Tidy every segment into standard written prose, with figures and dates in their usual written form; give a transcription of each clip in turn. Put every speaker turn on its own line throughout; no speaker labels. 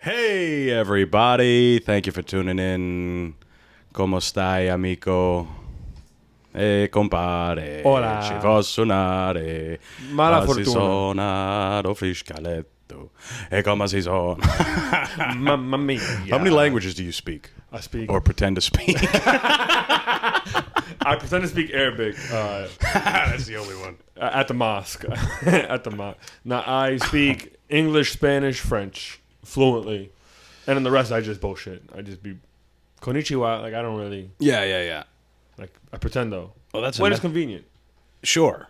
Hey, everybody. Thank you for tuning in. ¿Cómo stai, amico? Compare.
Hola.
Ci posso suonare.
Mala
Ma si
fortuna.
suona do fiscaletto. E come si suona.
Mamma mia.
How many languages do you speak?
I speak.
Or pretend to speak?
I pretend to speak Arabic
That's the only one.
at the mosque. At the mosque. Now, I speak English, Spanish, French fluently. And then the rest, I just bullshit. I just be konnichiwa. Like, I don't really.
Yeah.
Like, I pretend though.
Well, that's
when it's convenient.
Sure.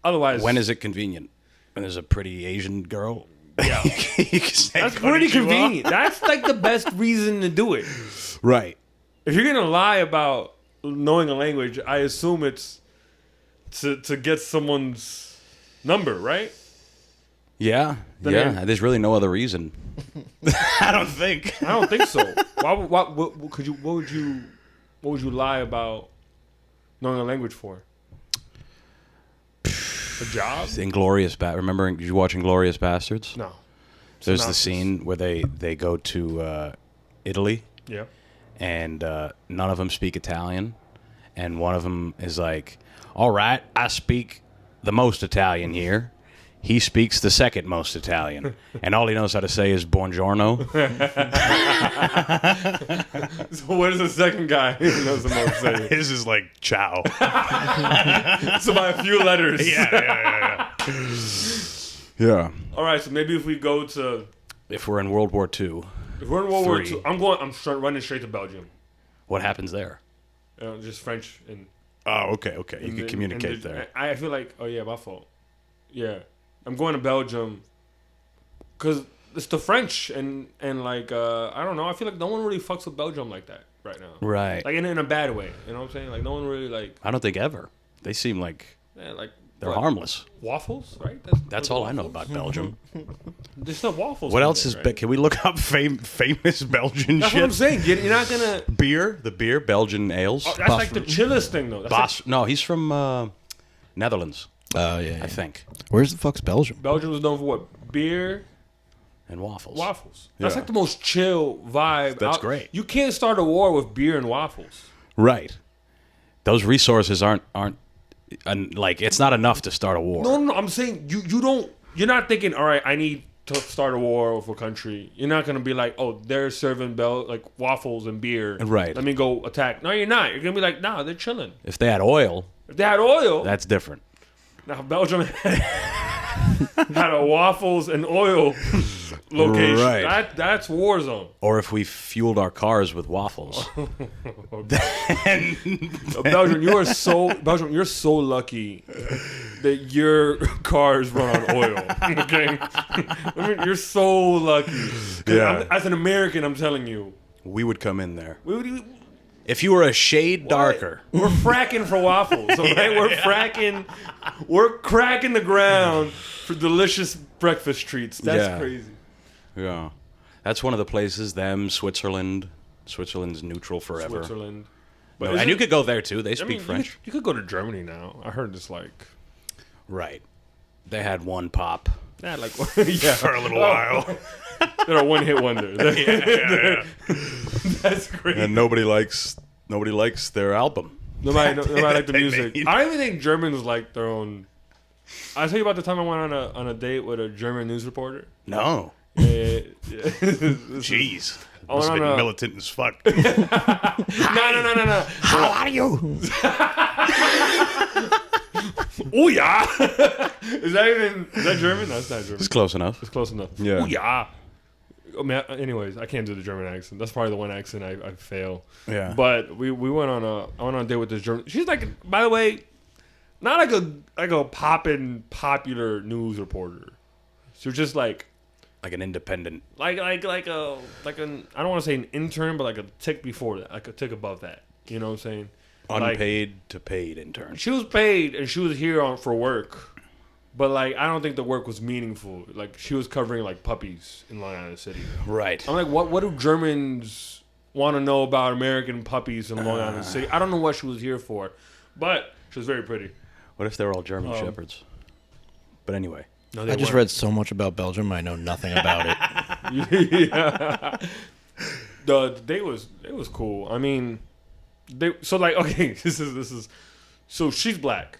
Otherwise.
When is it convenient? When there's a pretty Asian girl?
Yeah.
You can say
That's pretty
konnichiwa.
convenient. That's like the best reason to do it.
Right.
If you're gonna lie about knowing a language, I assume it's to get someone's number, right?
Yeah. There's really no other reason. I don't think.
I don't think so. What would you lie about knowing a language for? A job?
Remember, did you watch Inglorious Bastards?
No.
There's the
Synopsis.
scene where they go to Italy,
Yeah.
and none of them speak Italian, and one of them is like, "All right, I speak the most Italian here." He speaks the second most Italian, and all he knows how to say is "buongiorno."
So what is the second guy who knows the most say?
His is like "ciao."
So by a few letters.
Yeah. Yeah.
All right. So maybe if we go to,
If we're in World War II,
if we're in World War
Three.
II, I'm running straight to Belgium.
what happens there?
Just French and.
Oh, okay. You
and
could
then-
communicate
and then-
there.
I feel like, oh yeah, my fault. Yeah, I'm going to Belgium because it's the French and like I don't know. I feel like no one really fucks with Belgium like that right now.
Right.
Like in a bad way. You know what I'm saying? Like no one really like
I don't think ever. They seem like
like
they're
what?
harmless.
Waffles, right?
That's all I know about Belgium.
There's no waffles.
What
from
else
there,
is?
right?
Can we look up famous Belgian
That's
shit?
what I'm saying. You're not gonna.
The beer, Belgian ales.
Oh, that's like the chillest thing though. That's like,
No, he's from Netherlands,
Oh, yeah.
I think,
Where's the fuck's Belgium?
Belgium is known for what? Beer,
and waffles.
waffles. That's
Yeah.
like the most chill vibe.
That's great.
You can't start a war with beer and waffles.
Right. Those resources aren't like it's not enough to start a war.
No. I'm saying you don't. You're not thinking. All right, I need to start a war with a country. You're not gonna be like, oh, they're serving like waffles and beer.
Right.
Let me go attack. No, you're not. You're gonna be like, nah, they're chilling.
If they had oil,
If they had oil,
that's different.
now Belgium had a waffles and oil location.
Right.
That's war zone.
Or if we fueled our cars with waffles. then
Belgium, you're so lucky that your cars run on oil. Okay, you're so lucky. 'Cause
Yeah.
as an American, I'm telling you,
we would come in there.
we
If you were a shade darker.
we're fracking for waffles. Okay, we're cracking the ground for delicious breakfast treats. That's
Yeah.
crazy.
Yeah. That's one of the places, Switzerland. Switzerland's neutral forever.
Switzerland,
No,
is
and you
it-
could go there too. They
I
speak
mean,
French.
You could go to Germany now. I heard it's like.
Right. They had one pop
Yeah, like yeah,
for a little while.
they're a one-hit wonder.
Yeah.
That's crazy.
And nobody likes their album.
Nobody like the
They
music.
made.
I don't even think Germans like their own. I tell you about the time I went on a date with a German news reporter.
No.
Yeah.
Jeez.
I
Must have
went on
been
a-
militant as fuck.
No.
How are you?
Oh yeah. Is that German? No, it's not German.
It's close enough.
It's close enough.
Yeah.
Oh yeah. I mean, anyways, I can't do the German accent. That's probably the one accent I fail.
Yeah.
But I went on a date with this German. She's like, by the way, not like a poppin' popular news reporter. She was just like
Like an independent.
an I don't want to say an intern, but like a tick before that, like a tick above that. You know what I'm saying? Like,
Unpaid to paid intern.
she was paid and she was here for work, but like I don't think the work was meaningful. Like she was covering like puppies in Long Island City.
Right.
I'm like, what do Germans want to know about American puppies in Long Island City? I don't know what she was here for, but she was very pretty.
What if they were all German shepherds? But anyway.
No,
I just read so much about Belgium, I know nothing about it.
Yeah. The date was cool. I mean, okay, this is so she's black,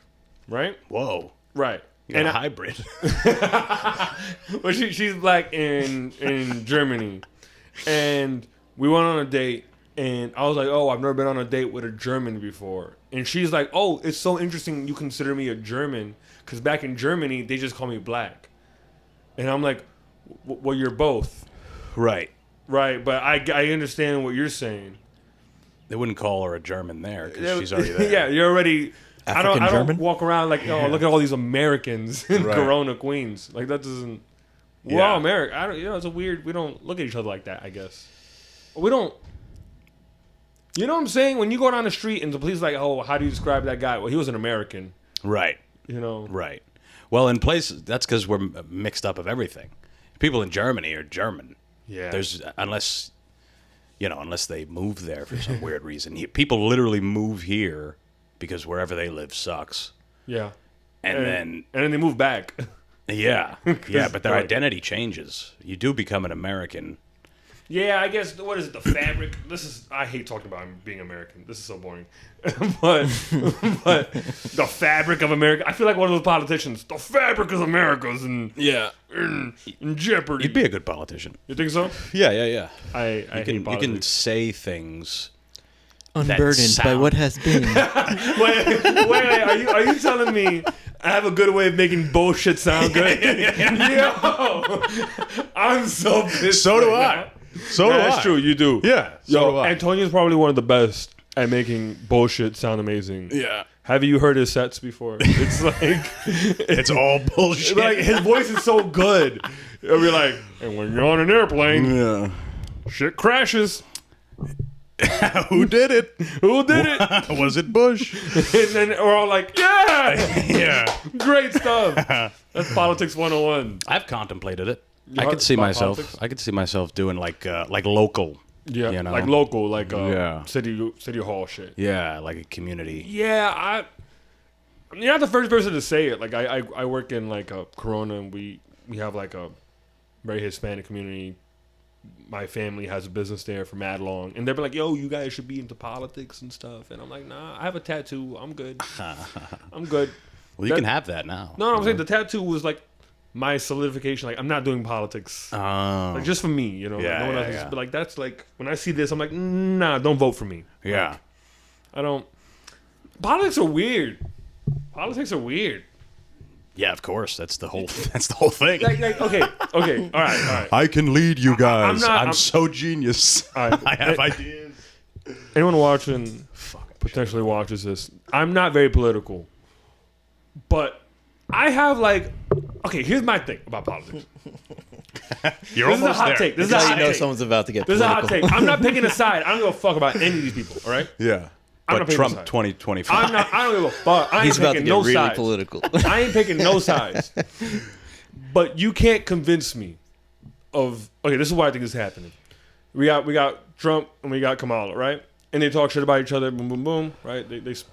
right?
Whoa.
Right.
And a hybrid.
But she's black in Germany, and we went on a date, and I was like, oh, I've never been on a date with a German before, and she's like, oh, it's so interesting you consider me a German, because back in Germany they just call me black, and I'm like, well, you're both,
Right.
right? But I understand what you're saying.
They wouldn't call her a German there because she's already there.
Yeah, you're already. I don't
African-German?
walk around like, oh, look at all these Americans in
Right.
Corona, Queens. Like that doesn't. We're
Yeah.
all American. I don't. It's a weird. We don't look at each other like that. I guess we don't. You know what I'm saying? When you go down the street and the police are like, oh, how do you describe that guy? Well, he was an American.
Right.
You know.
Right. Well, in places, that's because we're mixed up of everything. People in Germany are German.
Yeah.
There's unless they move there for some weird reason. People literally move here because wherever they live sucks.
Yeah.
And
then they move back.
yeah, but their
Right.
identity changes. You do become an American.
Yeah, I guess, what is it, the fabric? I hate talking about being American. This is so boring. but the fabric of America, I feel like one of those politicians. The fabric of America's in jeopardy.
You'd be a good politician.
You think so?
Yeah.
I hate
You can
politics.
say things.
Unburdened by
sound-
what has been.
Wait, are you telling me I have a good way of making bullshit sound good? Yo, I'm so pissed.
So do
right
I.
now.
So
That's true, you do.
Yeah.
Yo, Antonio's probably one of the best at making bullshit sound amazing.
Yeah.
Have you heard his sets before? It's like
It's all bullshit.
like his voice is so good. It'll be like, and when you're on an airplane,
Yeah.
shit crashes.
Who did it?
Who did it?
Was it Bush?
And then we're all like, yeah,
Yeah.
great stuff. That's politics 101.
I've contemplated it.
You
I
heard
could see
about
myself.
politics?
I could see myself doing like local.
Yeah,
You know?
like local, like
Yeah.
city hall shit.
Yeah, like a community.
Yeah, you're not the first person to say it. Like I work in like a Corona, and we have like a very Hispanic community. My family has a business there for mad long, and they'll be like, "Yo, you guys should be into politics and stuff." And I'm like, "Nah, I have a tattoo. I'm good. I'm good."
Well, you can have that now.
No, I'm saying the tattoo was like my solidification. Like I'm not doing politics.
Oh.
Like just for me, you know.
Yeah,
like, no one
yeah,
else.
yeah.
But like that's like when I see this, I'm like, nah, don't vote for me.
Yeah.
I don't. Politics are weird. Politics are weird.
Yeah, of course. That's the whole. That's the whole thing.
Like okay, all right.
I can lead you guys.
I'm
so genius.
All right.
I have ideas.
Anyone watching potentially watches this. I'm not very political, but I have like. Okay, here's my thing about politics.
You're
This is a
almost
hot
there.
take. This is
That's
a
how
hot
you know
take.
someone's about to get
This is a
political.
hot take. I'm not picking a side. I don't give a fuck about any of these people. All right.
Yeah.
I'm
But
not picking
Trump
a side.
2025.
I'm not. I don't give a fuck. I ain't
He's about to
picking
get
no
really
sides.
political.
I ain't picking no sides. But you can't convince me of okay, this is why I think this is happening. We got Trump and we got Kamala, right? And they talk shit about each other, boom, boom, boom, right?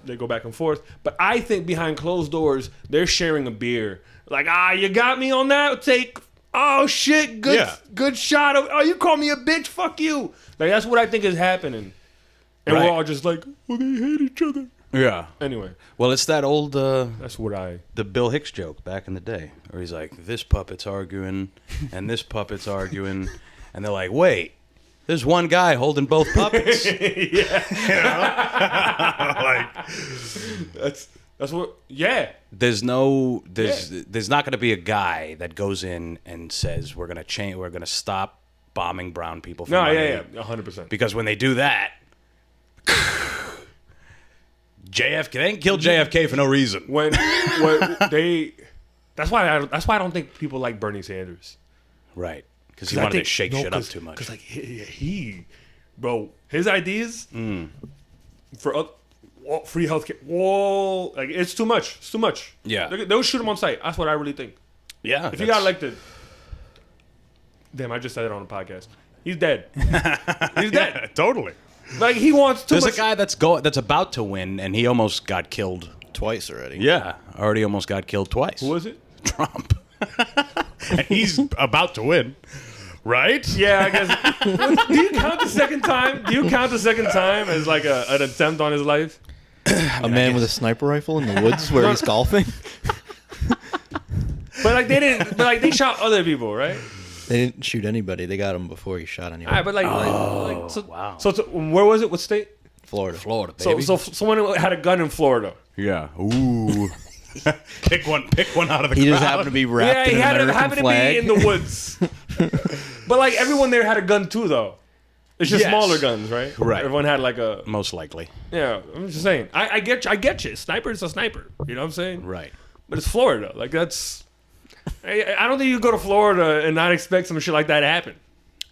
They go back and forth. But I think behind closed doors, they're sharing a beer. Like, you got me on that take. Oh shit, good shot of. Oh, you call me a bitch? Fuck you. Like that's what I think is happening. And
Right.
we're all just like, oh, they hate each other.
Yeah.
Anyway,
Well, it's that old
that's what I.
the Bill Hicks joke back in the day, where he's like, "This puppet's arguing, and this puppet's arguing," and they're like, "Wait, there's one guy holding both puppets."
That's what. Yeah.
There's not going to be a guy that goes in and says we're going to stop bombing brown people for
No.
money.
Yeah. 100%.
Because when they do that, JFK, they didn't kill JFK for no reason.
When they. That's why I don't think people like Bernie Sanders.
Right. Because he wanted to shake shit up too much.
Because like bro, his ideas for free healthcare. Whoa, like it's too much. It's too much.
Yeah.
They'll shoot him on sight. That's what I really think.
Yeah.
If you got elected, damn, I just said it on the podcast. He's dead. He's dead.
Totally.
Like he wants too
There's
much.
a guy that's about to win, and he almost got killed.
Twice already.
Yeah, already almost got killed twice.
Who was it?
Trump. And he's about to win. Right?
Yeah, I guess. Do you count the second time? Do you count the second time as like an attempt on his life?
A man with a sniper rifle in the woods where he's golfing.
But like they didn't. But like they shot other people, right?
They didn't shoot anybody. They got him before he shot anyone.
All right, but like so,
wow.
So where was it? What state?
Florida.
Florida,
So
baby.
so someone had a gun in Florida.
yeah. Ooh. Pick one out of the
He
crowd.
just happened to be wrapped
Yeah,
in
he
an
happened
American
to
flag.
be in the woods. But like everyone there had a gun too, though. It's just
Yes.
smaller guns, right?
Right.
Everyone had like a.
Most likely.
Yeah, I'm just saying. I get you. Sniper's a sniper. You know what I'm saying?
Right.
But it's Florida. Like that's. I don't think you go to Florida and not expect some shit like that to happen.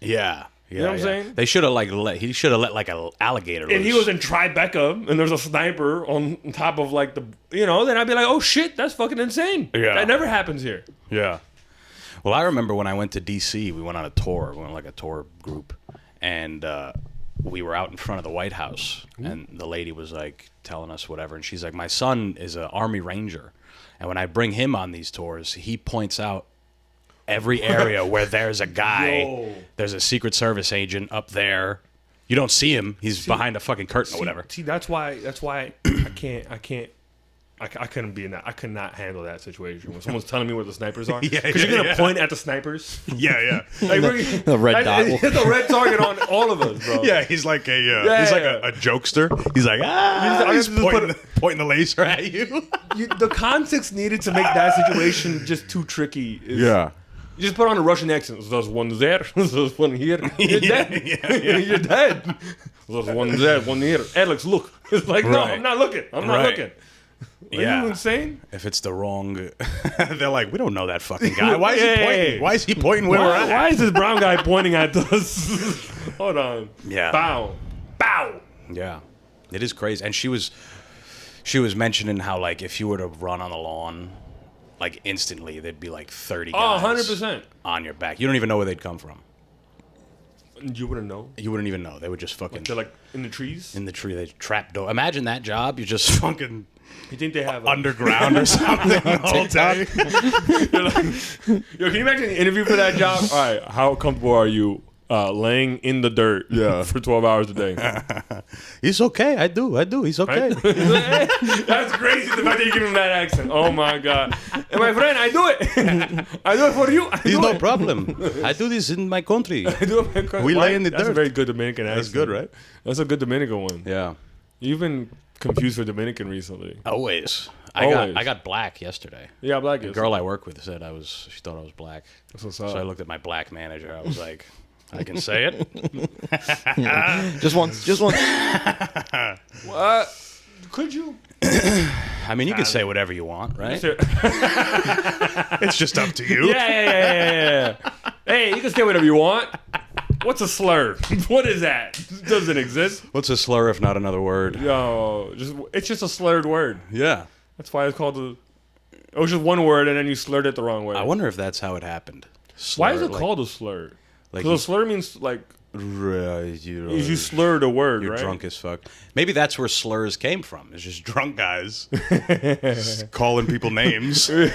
Yeah. Yeah,
know what I'm saying?
They should have he should have let like an alligator loose.
And he was in Tribeca, and there's a sniper on top of like the, then I'd be like, oh shit, that's fucking insane.
Yeah.
That never happens here.
Yeah. Well, I remember when I went to D.C., we went on a tour. We went like a tour group. And we were out in front of the White House. And the lady was like telling us whatever. And she's like, my son is an Army Ranger. And when I bring him on these tours, he points out every area where there's a guy.
Yo.
There's a Secret Service agent up there. You don't see him. He's behind a fucking curtain or whatever.
See, that's why I couldn't be in that. I could not handle that situation when someone's telling me where the snipers are.
Yeah,
Because you're gonna
yeah.
point at the snipers.
Yeah, yeah.
Like,
The red dot will-
It's a red target on all of us, bro.
Yeah, he's like a
Yeah.
a jokester. He's like,
just
he's pointing the laser at you.
The context needed to make that situation just too tricky. Is, You just put on a Russian accent. There's one there. There's one here. You're dead. You're dead. There's one there, one here. Alex, look. It's like, no,
Right.
I'm not looking. I'm not
Right.
looking. Are
Yeah.
you insane?
If it's the wrong, they're like, we don't know that fucking guy. Why is
Hey,
he
hey,
pointing?
hey.
Why is he pointing where we're
Why,
at?
why is this brown guy pointing at us? Hold on.
Yeah.
Bow. Bow.
Yeah, it is crazy. And she was mentioning how like if you were to run on the lawn, like instantly there'd be like 30
Oh,
guys
100%.
on your back. You don't even know where they'd come from.
You wouldn't know.
You wouldn't even know. They would just fucking
They're like in the trees.
in the tree. They trap door. Imagine that job. You're just fucking
You think they have
underground or something all day.
Yo, can you imagine the interview for that job? All right, how comfortable are you laying in the dirt for 12 hours a day?
He's okay. I do. He's okay.
That's crazy, the fact that you give him that accent. Oh, my God. And my friend, I do it. I do it for you.
He's no problem. I do this in my country.
I do it for
We lay in the
That's a
dirt.
very good Dominican accent.
That's good, right?
That's a good Dominican one.
Yeah.
You've been confused for Dominican recently.
Always.
Always.
I got black yesterday.
Yeah, black
The
is.
girl I work with said she thought I was black.
That's what's
So I
up.
looked at my black manager. I was like, I can say it.
Just once.
What? Could you?
I mean, you can say whatever you want, right? It's just up to you.
Yeah. Hey, you can say whatever you want. What's a slur? What is that? It doesn't exist.
What's a slur if not another word?
Yo, it's just a slurred word.
Yeah.
That's why it's called it was just one word and then you slurred it the wrong way.
I wonder if that's how it happened.
Why is
Slur,
it
like-
called a slur?
Like
Because a slur means like you slurred a word,
You're
right?
drunk as fuck. Maybe that's where slurs came from. It's just drunk guys just calling people names.
They're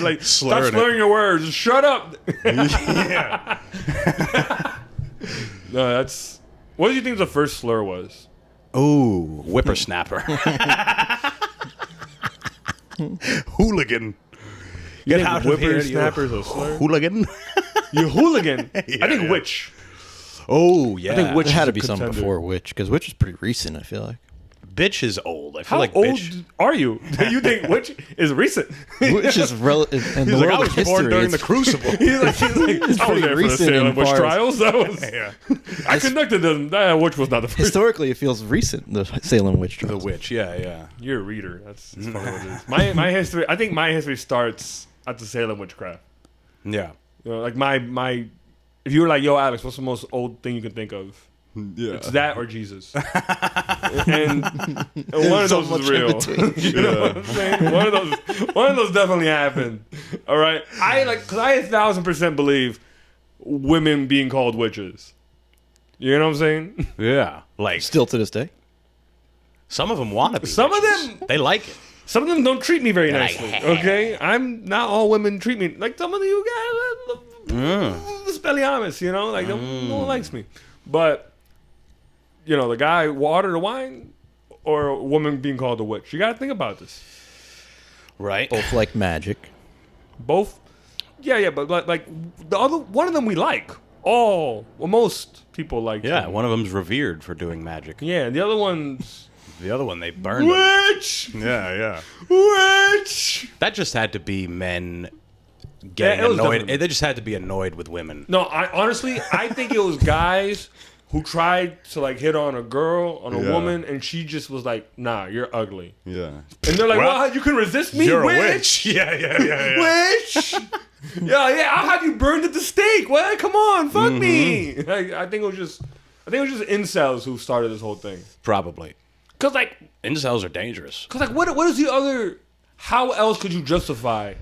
like, stop
Slurring it.
slurring your words. Shut up.
Yeah.
No, that's. What do you think the first slur was?
Ooh, whippersnapper. Hooligan.
You
Get
think
out of here, you
whippersnapper's a slur?
Hooligan.
You hooligan.
Yeah,
I think
yeah.
witch.
Oh, yeah.
I think witch
There had
is
to
a
be something
contender.
before Witch, because Witch is pretty recent, I feel like.
Bitch is old. I feel
How
like
old
bitch.
are you? You think witch is recent?
Witch is in the
He's like,
world
I
of
was
history.
born during the
it's-
Crucible.
He's like, I was
pretty
there for the
recent
Salem
in
witch
bars.
trials. That was.
Yeah.
I conducted them. That witch was not the first.
Historically, it feels recent, the Salem witch
The
trials.
witch, yeah.
You're a reader. That's probably what it is. My history. I think my history starts at the Salem witchcraft.
Yeah.
You know, like my. If you were like, yo, Alex, what's the most old thing you can think of?
Yeah.
It's that or Jesus. and one of
So
those
much
is
in
real.
between.
You know what I'm saying? One of those definitely happened. All right. Because I 1,000% believe women being called witches. You know what I'm saying?
Yeah. Like,
Still to this day.
some of them want to be
Some of
witches.
them-
They like it.
Some of them don't treat me very
They're like,
nicely. Okay, I'm not all women treat me like some of you guys. This Expelliarmus, you know, like no one likes me. But the guy water the wine, or a woman being called a witch. You got to think about this.
Right.
Both like magic.
Both, yeah, but like the other one of them we like. Most people like.
Yeah,
him.
one of them's revered for doing magic.
Yeah, and the other one's
The other one, they burned him.
witch.
Yeah.
Witch.
That just had to be men getting
Yeah, it was
annoyed.
definitely-
They just had to be annoyed with women.
No, I think it was guys who tried to like hit on a girl, on a
Yeah.
woman, and she just was like, "Nah, you're ugly."
Yeah.
And they're like,
Well,
"Well, you can resist me,
You're
witch?
a witch. Yeah.
Witch? yeah, I'll have you burned at the stake. What? Come on, fuck me." Like, I think it was just incels who started this whole thing.
Probably.
Cause like,
Incels are dangerous.
what is the other? How else could you justify?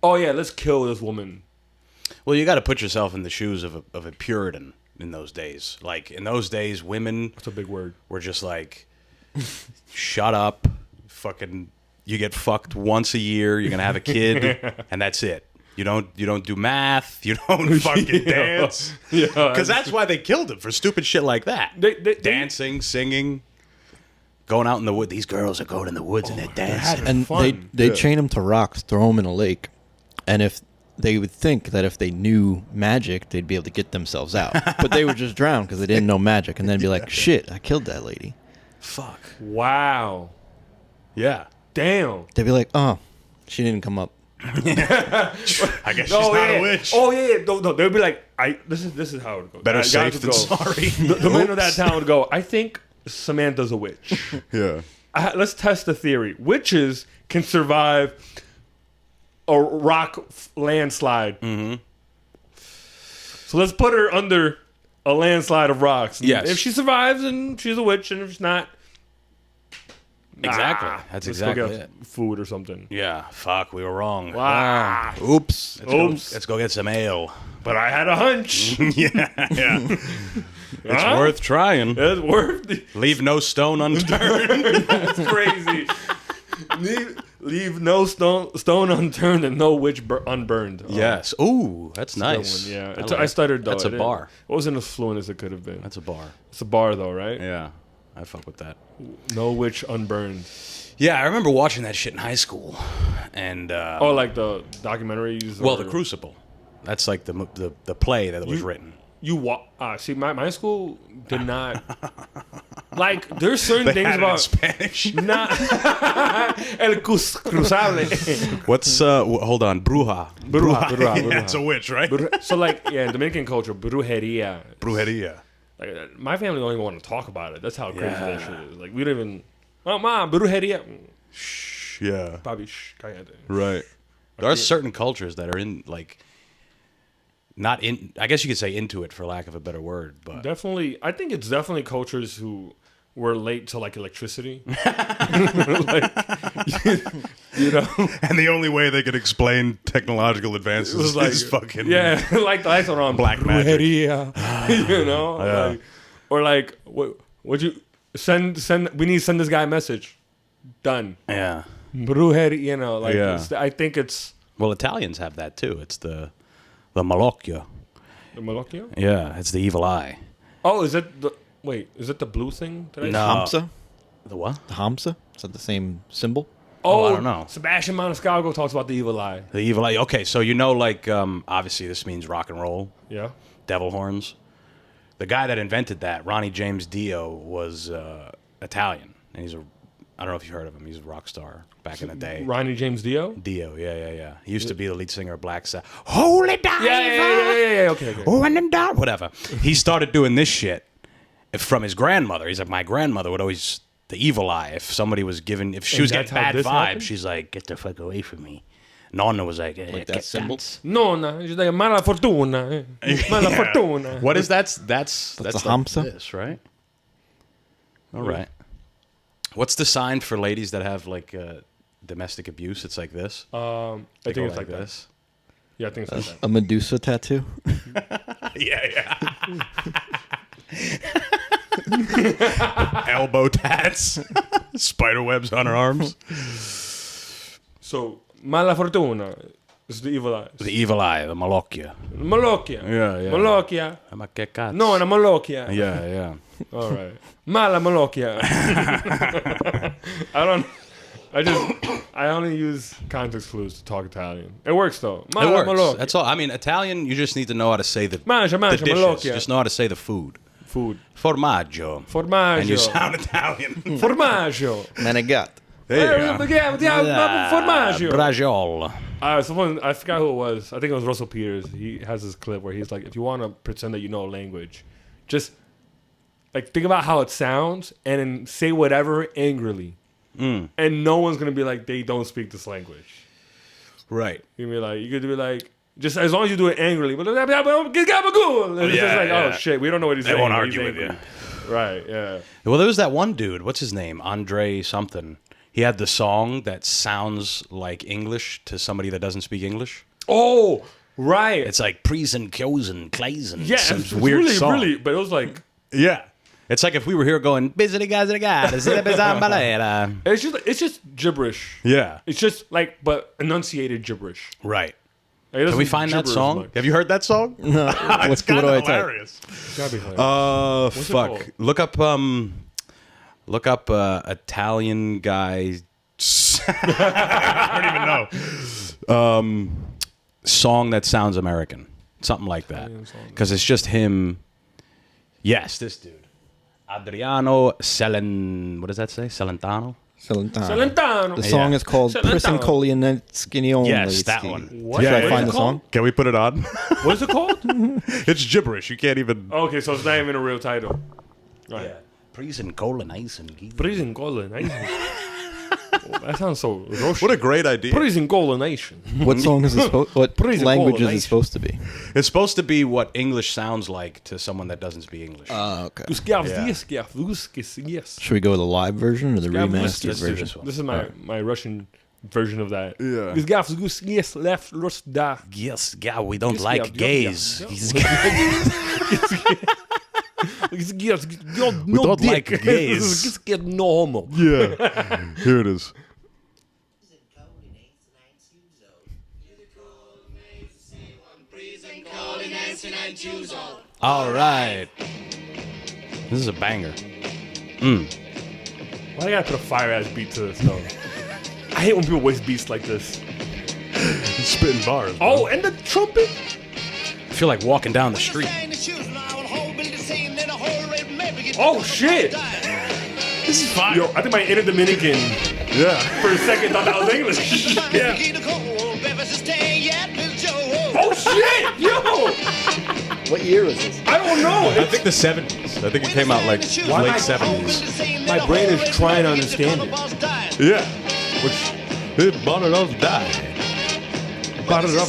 Oh yeah, let's kill this woman.
Well, you got to put yourself in the shoes of a Puritan in those days. Like, in those days, women
That's a big word.
were just like, shut up, fucking, you get fucked once a year, you're going to have a kid, and that's it. You don't do math, you don't fucking dance.
Yeah,
Because that's why they killed him, for stupid shit like that.
They-
Dancing, singing, going out in the wood. These girls are going in the woods and they're dancing.
And
Fun.
they
Yeah.
chain him to rocks, throw him in a lake, and if they would think that if they knew magic, they'd be able to get themselves out, but they would just drown because they didn't know magic, and then be like, "Shit, I killed that lady."
Fuck.
Wow.
Yeah.
Damn.
They'd be like, "Oh, she didn't come up."
I guess she's not a witch.
Oh yeah. No. They'd be like, this is how it goes.
Better
Guys
safe
would
than
go.
sorry.
The men of that town would go, I think Samantha's a witch.
Yeah.
Let's test the theory. Witches can survive a rock landslide. Mm-hmm. So let's put her under a landslide of rocks. And
Yes.
If she survives, then she's a witch, and if she's not,
Exactly.
nah,
That's
let's go
exactly
get
it.
food or something.
Yeah. Fuck, we were wrong.
Wow.
Oops.
Let's go get some ale.
But I had a hunch.
Yeah. It's
Huh?
worth trying.
It's worth it.
Leave no stone unturned.
That's crazy. Leave no stone unturned and no witch unburned. Oh,
Yes. Ooh, that's
good
nice.
one, yeah.
I
I
like it.
stuttered though.
That's a
It
bar.
wasn't as fluent as it could have been.
That's a bar.
It's a bar though, right?
Yeah. I fuck with that.
No witch unburned.
Yeah, I remember watching that shit in high school. And
Oh, like the documentaries.
well,
or-
The Crucible. That's like the play that was written.
See, my school did not like. There's certain
They
things
had it in
about
Spanish.
not el cruzable.
What's hold on, bruja.
Bruja.
Yeah, it's a witch, right?
So like, yeah, in Dominican culture, brujeria.
Brujeria.
Like, my family don't even want to talk about it. That's how crazy that
Yeah.
shit is. Like, we don't even. Oh, ma, brujeria.
Yeah.
Papi, shh, cállate.
Right. There are certain cultures that are in like not in. I guess you could say into it for lack of a better word, but
Definitely, I think it's definitely cultures who were late to like electricity. Like, you know,
and the only way they could explain technological advances
it was like
is fucking
yeah, like the lights are on
Black magic.
brujeria, you know,
Yeah.
like, or like what you send? We need to send this guy a message. Done.
Yeah.
Brujeria, you know, like
Yeah.
I think it's
Well, Italians have that too. It's the malocchio.
the Malocchio.
Yeah, it's the evil eye.
Oh, is it the wait? Is it the blue thing? That I
No.
Hamsa?
The what?
The Hamsa? Is that the same symbol?
Oh,
I don't know.
Sebastian Maniscalco talks about the evil eye.
The evil eye. Okay, so you know, like, obviously this means rock and roll,
Yeah.
devil horns. The guy that invented that, Ronnie James Dio, was Italian, and he's I don't know if you heard of him. He's a rock star back in the day.
Ronnie James Dio.
Dio, yeah. He used to be the lead singer of Black Sabbath. Holy diver!
Yeah. Okay.
Oh, and then down. Whatever. He started doing this shit from his grandmother. He's like, my grandmother would always, the evil eye, if somebody was given, if she was
that's
getting
how
bad
this
vibes,
happened?
she's like, get the fuck away from me. Nonna was like
Like that symbol?
No, she's like mala fortuna. Mala
Yeah.
fortuna.
What is that? That's
a
like
hamsa?
this, right? All right. What's the sign for ladies that have like domestic abuse? It's like this.
I
They
think
go
it's like that.
this.
Yeah, I think it's like that.
A Medusa tattoo?
Yeah. Elbow tats, spider webs on her arms.
So mala fortuna. This is the evil eyes.
The evil eye, the Malocchia.
Malocchia.
Yeah.
Malocchia.
Ma che cazzo?
No, una Malocchia.
Yeah.
All right. Mala Malocchia. I only use context clues to talk Italian. It works though.
It works. That's all. I mean, Italian, you just need to know how to say the
Mangia,
dishes.
Malocchia.
Just know how to say the food.
Food.
Formaggio. And you sound Italian.
Formaggio.
Manegat.
There you go.
Formaggio.
Braciole.
Someone, I forgot who it was. I think it was Russell Peters. He has this clip where he's like, if you want to pretend that you know a language, just like think about how it sounds and then say whatever angrily. And no one's going to be like, they don't speak this language.
Right.
You could be like, just as long as you do it angrily. But it's just like, oh shit, we don't know what he's saying.
They won't
He's
argue with
angry.
you.
Right, yeah.
Well, there was that one dude. What's his name? Andre something. He had the song that sounds like English to somebody that doesn't speak English.
Oh, right.
It's like Priesen, Kjosen, Kleisen.
Yeah,
Some
it's
weird
really,
song.
really, but it was like,
Yeah. It's like if we were here going, busy guys,
it's just gibberish.
Yeah.
It's just like, but enunciated gibberish.
Right.
Like, it
Can we
doesn't
find that
gibber as
song?
much.
Have you heard that song?
No.
It's
What do I type?
hilarious.
It's gotta be hilarious. What's it
Fuck.
called?
Look up Italian guy. I don't even know. Song that sounds American. Something like that. Because it's just him. Yes, this dude. Adriano What does that say? Celentano?
Celentano.
The song is called
Celentano.
Prisinkolionetskinion.
Yes, that one.
What?
Should
Yeah,
I
yeah,
find
yeah.
the song?
Can we put it on?
What is it called?
It's gibberish. You can't even.
Okay, so it's not even a real title. Right.
Yeah. Prison colonizing.
Prison colonization. That sounds so Russian.
What a great idea.
Prison colonization.
What song is it supposed? What
Prison
language is
colonization.
it supposed to be?
It's supposed to be what English sounds like to someone that doesn't speak English.
Okay.
Yes.
Should we go with the live version or the
Yeah,
remastered
let's do
version?
this one.
This is my Russian version of that.
Yeah.
Yes, left, lost, da.
Yes, yeah, we don't
Yes,
like
yeah,
gays.
yeah.
He's-
Yes,
We don't like gays.
Just get no homo.
Yeah. Here it is. All right. This is a banger.
Why do I gotta put a fire ass beat to this though? I hate when people waste beats like this.
He's spitting bars. bro.
Oh, and the trumpet.
I feel like walking down the street.
Oh shit!
This is fire.
Yo, I think my inner Dominican
Yeah.
for a second thought that was English.
Yeah.
Oh shit! Yo!
What year was this?
I don't know.
I think the 70s. I think it came out like
Why
late
am I-
70s.
My brain is trying to understand it.
Yeah. Which it bought it off die.
Bought it up.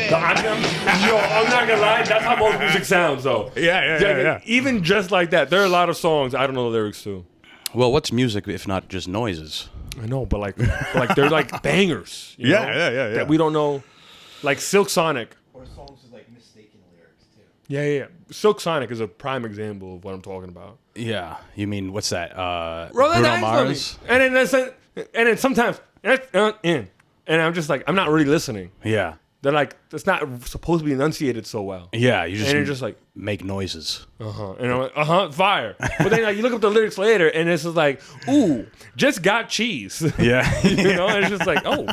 I'm not gonna lie. That's how most music sounds, though.
Yeah.
Even just like that, there are a lot of songs I don't know the lyrics to.
Well, what's music if not just noises?
I know, but like they're like bangers. You know,
Yeah.
That we don't know, like Silk Sonic.
Or songs with like mistaken lyrics too.
Yeah. Silk Sonic is a prime example of what I'm talking about.
Yeah. You mean what's that?
Roll that
Bruno
dice for
Mars?
me. And then sometimes and I'm just like, I'm not really listening.
Yeah.
They're like, it's not supposed to be enunciated so well.
Yeah. You just
And you're just like,
make noises.
and I'm like, fire. But then like, you look up the lyrics later, and it's just like, ooh, just got cheese.
Yeah.
You know, and it's just like, oh,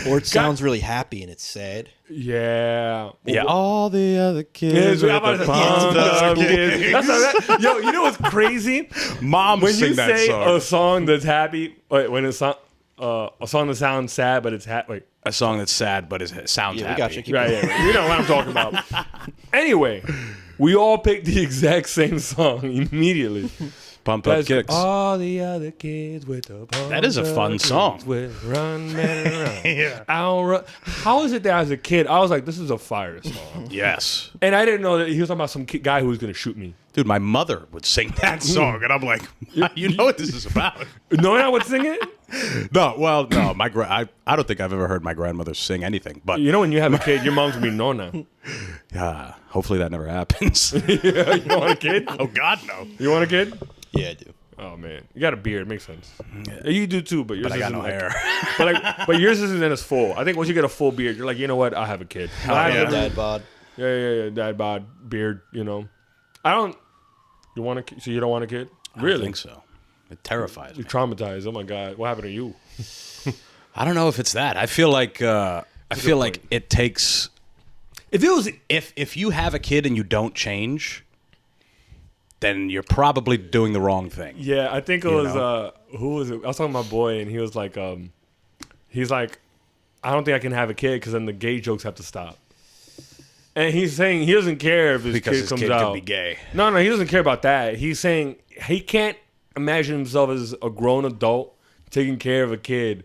Or it sounds really happy and it's sad.
yeah.
Yeah. All the other kids.
Kids,
with
I'm about
the
to say,
pumped up
kids.
kicks.
That's not, yo, you know what's crazy?
Moms
When
sing
you
that
say
song.
a song that's happy, when it's a song that sounds sad, but it's happy. Wait.
A song that's sad, but it sounds
Yeah, we
happy.
got you. Keep
Right, yeah. You know what I'm talking about. Anyway, we all picked the exact same song immediately.
Pump up
That's
kicks.
all the other kids with the
That is a fun song.
Run, man, run.
Yeah.
I'll run. How is it that as a kid, I was like, this is a fire song.
Yes.
And I didn't know that he was talking about some guy who was going to shoot me.
Dude, my mother would sing that song, and I'm like, you know what this is about.
No one would sing it?
No, my I don't think I've ever heard my grandmother sing anything, but
You know when you have a kid, your mom's going to be Nona.
hopefully that never happens.
You want a kid?
Oh, God, no.
You want a kid?
Yeah, I do.
Oh man, you got a beard. Makes sense. Yeah, you do too, but yours
But I got
isn't
no
like,
hair.
but yours isn't as full. I think once you get a full beard, you're like, you know what? I'll have a kid.
yeah.
Dad bod.
Yeah. Dad bod, beard. You know, I don't. You want a kid? So you don't want a kid?
I
Really?
don't think so. It terrifies
You're
me.
traumatized. Oh my god, what happened to you?
I don't know if it's that. I feel like it takes.
If it was,
If you have a kid and you don't change, then you're probably doing the wrong thing.
yeah, I think it
You
was.
know?
Who was it? I was talking to my boy, and he was like, he's like, I don't think I can have a kid because then the gay jokes have to stop. And he's saying he doesn't care if his
Because
kid
his
comes
kid
out.
could be gay.
No, he doesn't care about that. He's saying he can't imagine himself as a grown adult taking care of a kid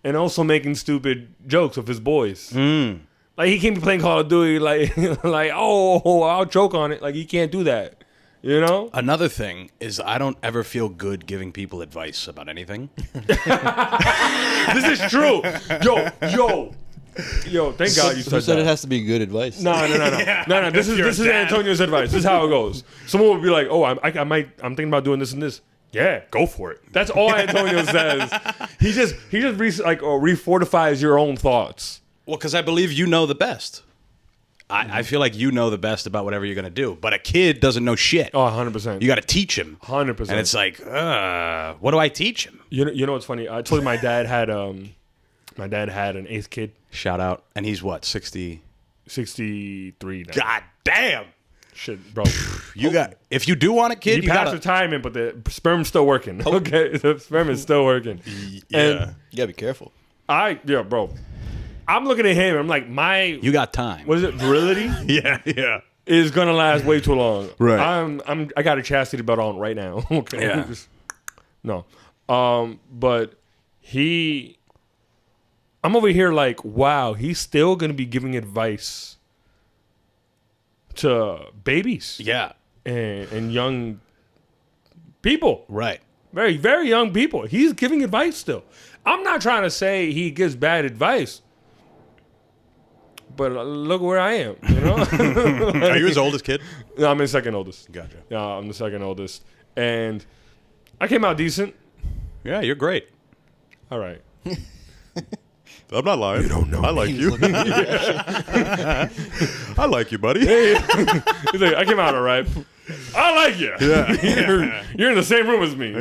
and also making stupid jokes with his boys. Like he can't be playing Call of Duty like oh I'll choke on it. Like he can't do that. You know?
Another thing is I don't ever feel good giving people advice about anything.
This is true. Yo, thank God you
Who
said
said
that.
it has to be good advice?
No. This is Antonio's advice. This is how it goes. Someone would be like, "Oh, I'm thinking about doing this and this." Yeah, go for it. That's all Antonio says. He just refortifies your own thoughts.
Well, because I believe you know the best. I feel like you know the best about whatever you're going to do. But a kid doesn't know shit.
Oh, 100%.
You got to teach him.
100%.
And it's like, what do I teach him?
You know what's funny? I told you my dad had an eighth kid,
Shout out. And he's what, 60?
63 now.
God damn.
Shit, bro.
If you do want a kid,
He
you
passed
got to.
retirement, but the sperm's still working. Okay, the sperm is still working.
Yeah.
And
You gotta be careful.
bro. I'm looking at him. I'm like,
You got time.
what is it? Virility
Yeah.
is gonna last way too long.
Right.
I got a chastity belt on right now. Okay.
Yeah.
No. But I'm over here like, wow, he's still gonna be giving advice to babies
Yeah.
and young people.
Right.
Very, very young people. He's giving advice still. I'm not trying to say he gives bad advice, but look where I am, you know?
Are you his oldest kid?
No, I'm his second oldest.
Gotcha.
Yeah, I'm the second oldest. And I came out decent.
Yeah, you're great.
All right.
I'm not lying. You don't know. I like you. I like you, buddy.
He's like, I came out all right. I like you.
Yeah.
You're in the same room as me.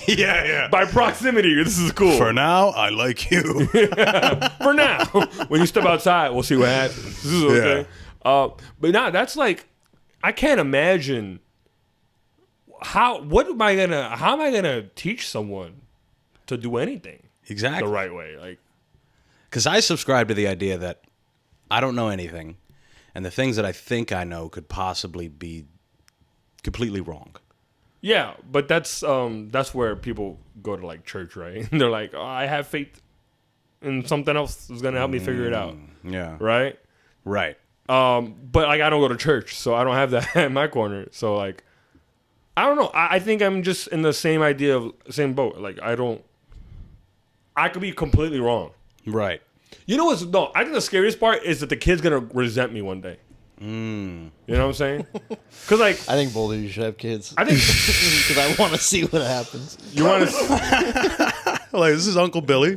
Yeah.
By proximity, this is cool.
For now, I like you.
For now. When you step outside, we'll see what happens. This is okay. But nah, that's like, I can't imagine how am I gonna teach someone to do anything
Exactly.
the right way? Like,
Because I subscribe to the idea that I don't know anything, and the things that I think I know could possibly be completely wrong.
yeah, but that's where people go to like church, right? And they're like, oh, I have faith in something else is gonna help me figure it out,
Yeah.
right?
Right.
But like I don't go to church, so I don't have that in my corner. So like, I don't know. I think I'm just in the same same boat. Like I could be completely wrong.
Right.
You know what's no? I think the scariest part is that the kid's gonna resent me one day. You know what I'm saying? Because like
I think both of you should have kids.
I think
Because I want to see what happens.
you want to.
Like, this is Uncle Billy.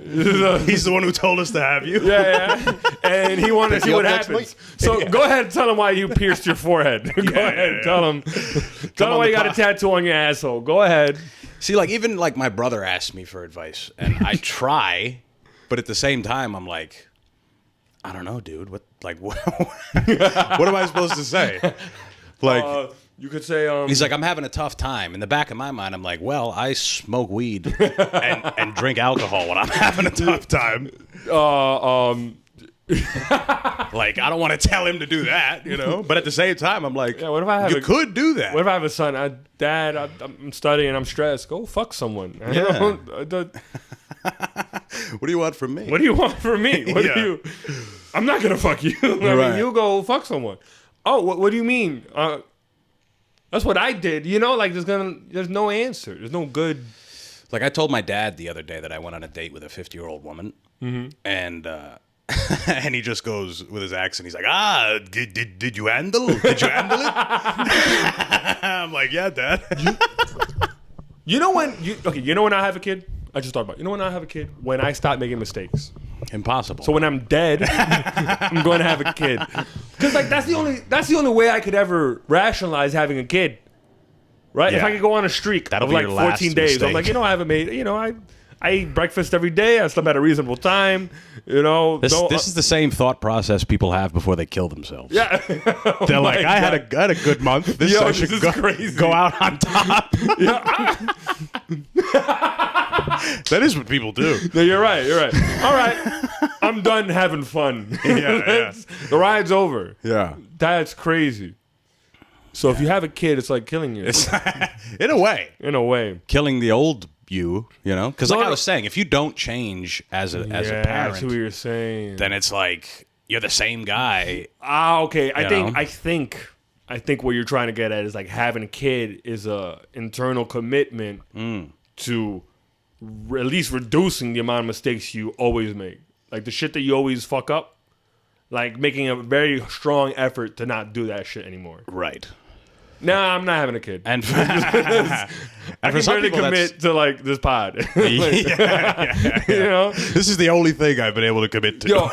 He's the one who told us to have you.
Yeah. And he wanted to see
you
what
up next
happens.
week?
So go ahead and tell him why you pierced your forehead. Go ahead. Tell him. Tell him
on
why
the
you got a
pod.
tattoo on your asshole. Go ahead.
See, like, even like my brother asked me for advice, and I try, but at the same time, I'm like, I don't know, dude. What am I supposed to say? Like,
You could say
he's like, I'm having a tough time. In the back of my mind, I'm like, well, I smoke weed and drink alcohol when I'm having a tough time. Like, I don't want to tell him to do that, you know? But at the same time, I'm like,
Yeah, what if I have
you
a-
could do that.
what if I have a son? Dad, I'm studying. I'm stressed. Go fuck someone.
Yeah.
I don't-
What do you want from me?
What do you want from me? What
Yeah.
do you? I'm not gonna fuck you. I
Right.
mean, you go fuck someone. Oh, what do you mean? That's what I did. You know, like there's no answer. There's no good.
Like, I told my dad the other day that I went on a date with a 50-year-old woman, and and he just goes with his accent. He's like, did you handle? Did you handle it? I'm like, yeah, Dad.
You know when you know when I have a kid? I just thought about it. You know when I have a kid? When I stop making mistakes.
Impossible.
So when I'm dead, I'm going to have a kid. Because like that's the only way I could ever rationalize having a kid. Right? If
Yeah.
I could go on a streak
That'll
of
be
like
your
14
last
days, I'm
mistake.
like, I haven't made, I eat breakfast every day. I slept at a reasonable time.
This is the same thought process people have before they kill themselves.
Yeah.
They're like, I had a good month. This I should
this is
go,
crazy.
go out on top. That is what people do.
No, you're right. All right. I'm done having fun.
Yeah.
The ride's over.
Yeah.
That's crazy. So if you have a kid, it's like killing you.
It's in a way.
In a way.
Killing the old you, Because like
No,
I was saying, if you don't change as a
That's what
parent,
you're saying.
then it's like you're the same guy.
Okay. I
You
think what you're trying to get at is like having a kid is a internal commitment to at least reducing the amount of mistakes you always make. Like the shit that you always fuck up, like making a very strong effort to not do that shit anymore.
Right.
Nah, I'm not having a kid.
And for,
I can
some
barely
people,
commit to like this pod.
yeah.
You know?
This is the only thing I've been able to commit to.
Yo,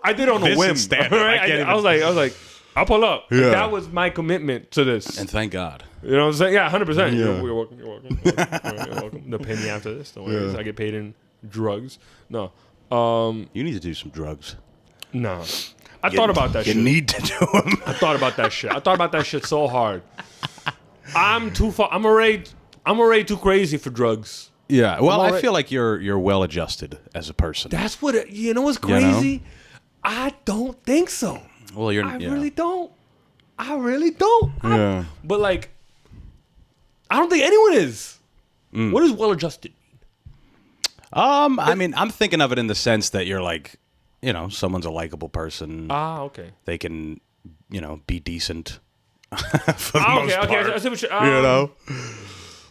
I did on a
This
whim.
is standard.
Right?
I can't
I was like, I'll pull up. Like,
Yeah.
that was my commitment to this.
And thank God.
You know what I'm saying? Yeah, 100%.
Yeah.
You're welcome. You're welcome. You're welcome. They'll pay me after this. Don't worry.
Yeah.
I get paid in drugs. No.
You need to do some drugs.
No. I thought about that
You
shit.
need to do them.
I thought about that shit. I thought about that shit so hard. I'm too far. I'm already too crazy for drugs.
Yeah. Well,
I'm
I feel like you're well adjusted as a person.
That's what you know. What's
You know?
crazy? I don't think so.
Well, you're.
I
yeah.
really don't. I really don't.
Yeah.
But like, I don't think anyone is.
Mm.
What is well adjusted?
I mean, I'm thinking of it in the sense that you're like, someone's a likable person.
Ah, okay.
They can, be decent. For the most
Okay.
part.
I see what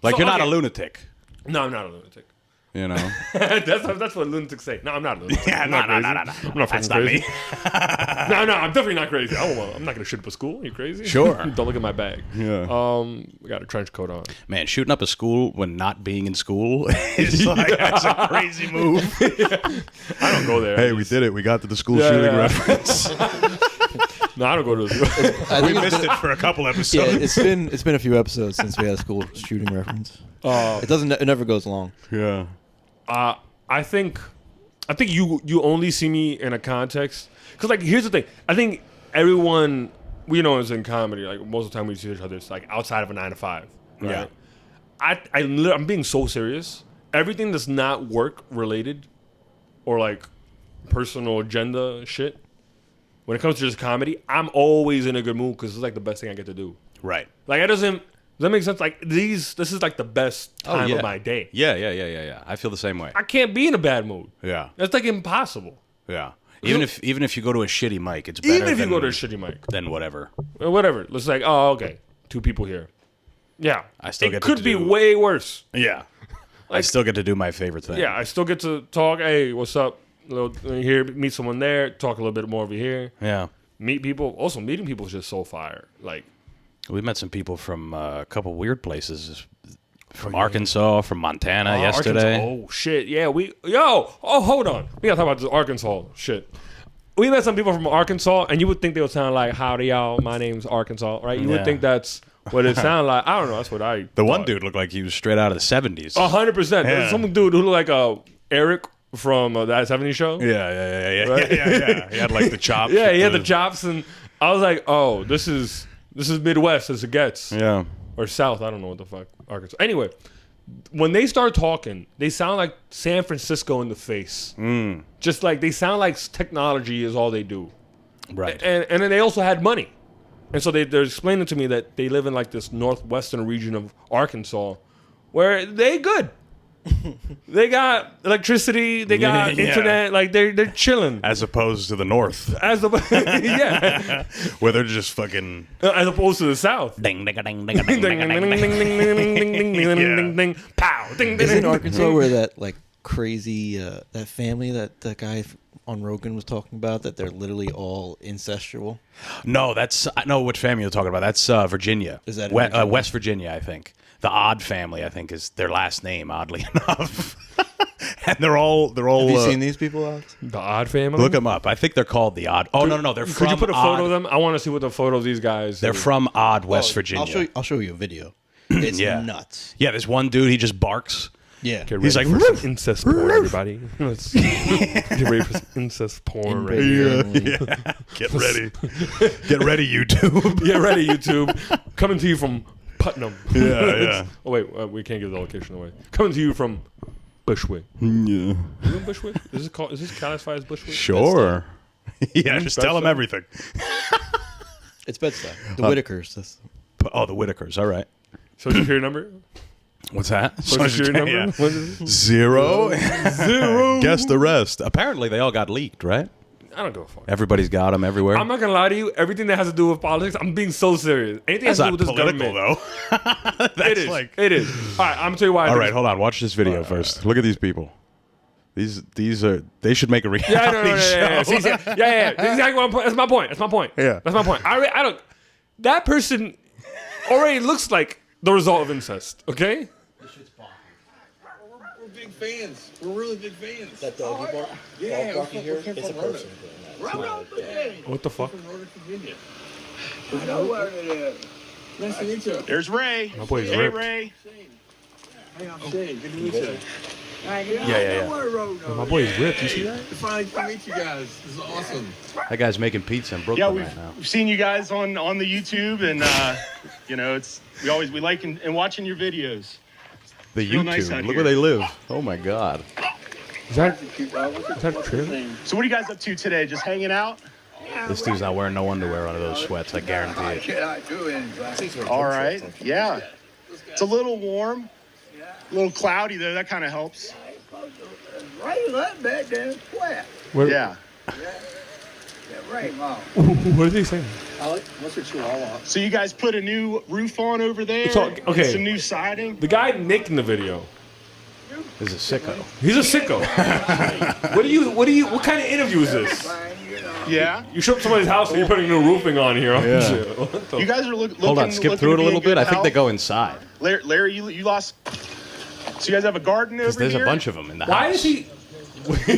Like
So,
you're not a
okay.
lunatic.
No, I'm not a lunatic. That's what lunatics say. No, I'm not a lunatic.
Yeah,
I'm
no.
not crazy. I'm not
That's
fucking
not
crazy.
me.
No, I'm definitely not crazy. I'm not gonna shoot up a school. Are you crazy?
Sure.
Don't look at my bag.
Yeah.
We got a trench coat on.
Man, shooting up a school when not being in school is like that's a crazy move.
I don't go there.
Hey, we did it. We got to the school
Yeah,
shooting
yeah.
reference.
No, I don't go to the school.
I
We
think
missed it for a couple
yeah,
episodes.
it's been a few episodes since we had a school shooting reference. It never goes long.
Yeah.
I think you only see me in a context because like here's the thing. I think everyone we know is in comedy. Like most of the time we see each other, it's like outside of a 9 to 5. Right?
Yeah.
I'm being so serious. Everything that's not work related or like personal agenda shit. When it comes to just comedy, I'm always in a good mood because it's like the best thing I get to do.
Right.
Like does that make sense? Like this is like the best time of my day.
Yeah. I feel the same way.
I can't be in a bad mood.
Yeah.
That's like impossible.
Yeah. Even if you go to a shitty mic, it's better
Even if you
than,
go to a shitty mic.
than whatever.
Or whatever. It's like, oh, okay. 2 people here. Yeah.
I still
it
get to
could be
do-
way worse.
Yeah. I still get to do my favorite thing.
Yeah, I still get to talk. Hey, what's up? Here, meet someone there. Talk a little bit more over here.
Yeah.
Meet people. Also, meeting people is just so fire. Like,
We met some people from a couple weird places. From Arkansas, from Montana yesterday.
Arkansas. Oh, shit. Yeah, hold on. We got to talk about this Arkansas shit. We met some people from Arkansas, and you would think they would sound like, howdy, y'all, my name's Arkansas, right? You
Yeah.
would think that's what it sounded like. I don't know. That's what I
The one
thought.
dude looked like he was straight out of the 70s.
100%.
Yeah.
There's some dude who looked like Eric from that 70s show.
Yeah.
Right?
Yeah. He had like the chops.
Yeah,
with
he had the chops, and I was like, oh, this is Midwest as it gets.
Yeah.
Or South, I don't know what the fuck. Arkansas. Anyway, when they start talking, they sound like San Francisco in the face. Just like they sound like technology is all they do.
Right.
And then they also had money. And so they're explaining to me that they live in like this northwestern region of Arkansas where they good. They got electricity, they got
Yeah.
internet, like they're chilling.
As opposed to the north,
As the yeah,
where they're just fucking
as opposed to the south.
ding ding ding ding
Ding, ding, ding, ding, ding, ding, ding, ding, ding, ding, ding, ding, ding, pow, ding, ding,
Is it in
ding,
Arkansas
ding.
where that like crazy that family that guy on Rogan was talking about that they're literally all incestual?
No, I know which family you're talking about. That's Virginia.
Is that in Virginia?
West Virginia, I think. The Odd family, I think, is their last name. Oddly enough, and they're all.
Have you seen these people, Alex?
The Odd Family.
Look them up. I think they're called the Odd. Oh no, they're from.
Could you put a photo
Odd,
of them? I want to see what the photo of these guys.
They're from Odd, West Virginia.
I'll show you a video. It's
Yeah.
nuts.
Yeah, there's one dude. He just barks.
Yeah.
Get
He's
ready
like,
for some incest porn, everybody. Let's get ready for some incest porn right here.
Yeah. Get ready. Get ready, YouTube.
Get ready, YouTube. Coming to you from Putnam.
Yeah.
Oh wait, we can't give the location away. Coming to you from Bushwick.
Yeah.
You know Bushwick? Is this classified as Bushwick?
Sure. Yeah, just tell them
Bed-Stuy?
everything.
It's Bed-Stuy. The Whitakers.
Oh, the Whitakers. All right.
Social security number?
What's that?
Social security number?
Yeah.
What is it?
Zero. Guess the rest. Apparently, they all got leaked, right?
I don't give a fuck.
Everybody's got them everywhere.
I'm not gonna lie to you. Everything that has to do with politics, I'm being so serious. Anything
That's
has to do
not
with this
political,
government.
though. That's
It is.
like.
It is. All right, I'm gonna tell you why. I
All
think
right,
it's-
hold on. Watch this video first. Look at these people. These are. They should make a reality
Yeah, no,
show.
yeah. See, yeah. That's exactly what I'm, that's my point. That's my point.
Yeah.
That's my point. I don't. That person already looks like the result of incest. Okay.
We're big fans. We're really big fans.
That dog you bought?
Yeah,
Barking here?
we're
It's a
from
person
Northern.
doing that.
What the fuck?
From Northern Virginia. I know where it is. Nice to meet you.
There's Ray.
My boy's
Hey,
ripped.
Ray.
Hey, I'm Shane. Good to meet you.
Yeah.
My boy's ripped. You see that?
Finally to meet you guys. This is awesome.
That guy's making pizza in
Yeah,
Brooklyn
we've,
right now.
we've seen you guys on the YouTube, and you know, we like and watching your videos.
The
real
YouTube.
nice out
Look
here.
where they live. Oh my God.
Is that true?
So what are you guys up to today? Just hanging out?
This dude's not wearing no underwear under those sweats. I guarantee it.
Cannot do anything.
All right. Yeah. It's a little warm, a little cloudy though. That kind of helps.
Rain that bad, then it's wet.
What,
Yeah.
Yeah, rain, Mom.
What is he saying?
What's your chihuahua?
So you guys put a new roof on over there?
So, okay.
And some new siding?
The guy Nick in the video.
This is a sicko.
He's a sicko. What kind of interview is this?
Fine, you know.
Yeah.
You show up to somebody's house and you're putting new roofing on here.
Yeah.
What the
You guys are looking.
Hold on, skip through it a little bit. I think they go inside.
Larry, you lost. So you guys have a garden over
There's
here?
a bunch of them in the
Why
house.
is he?
That's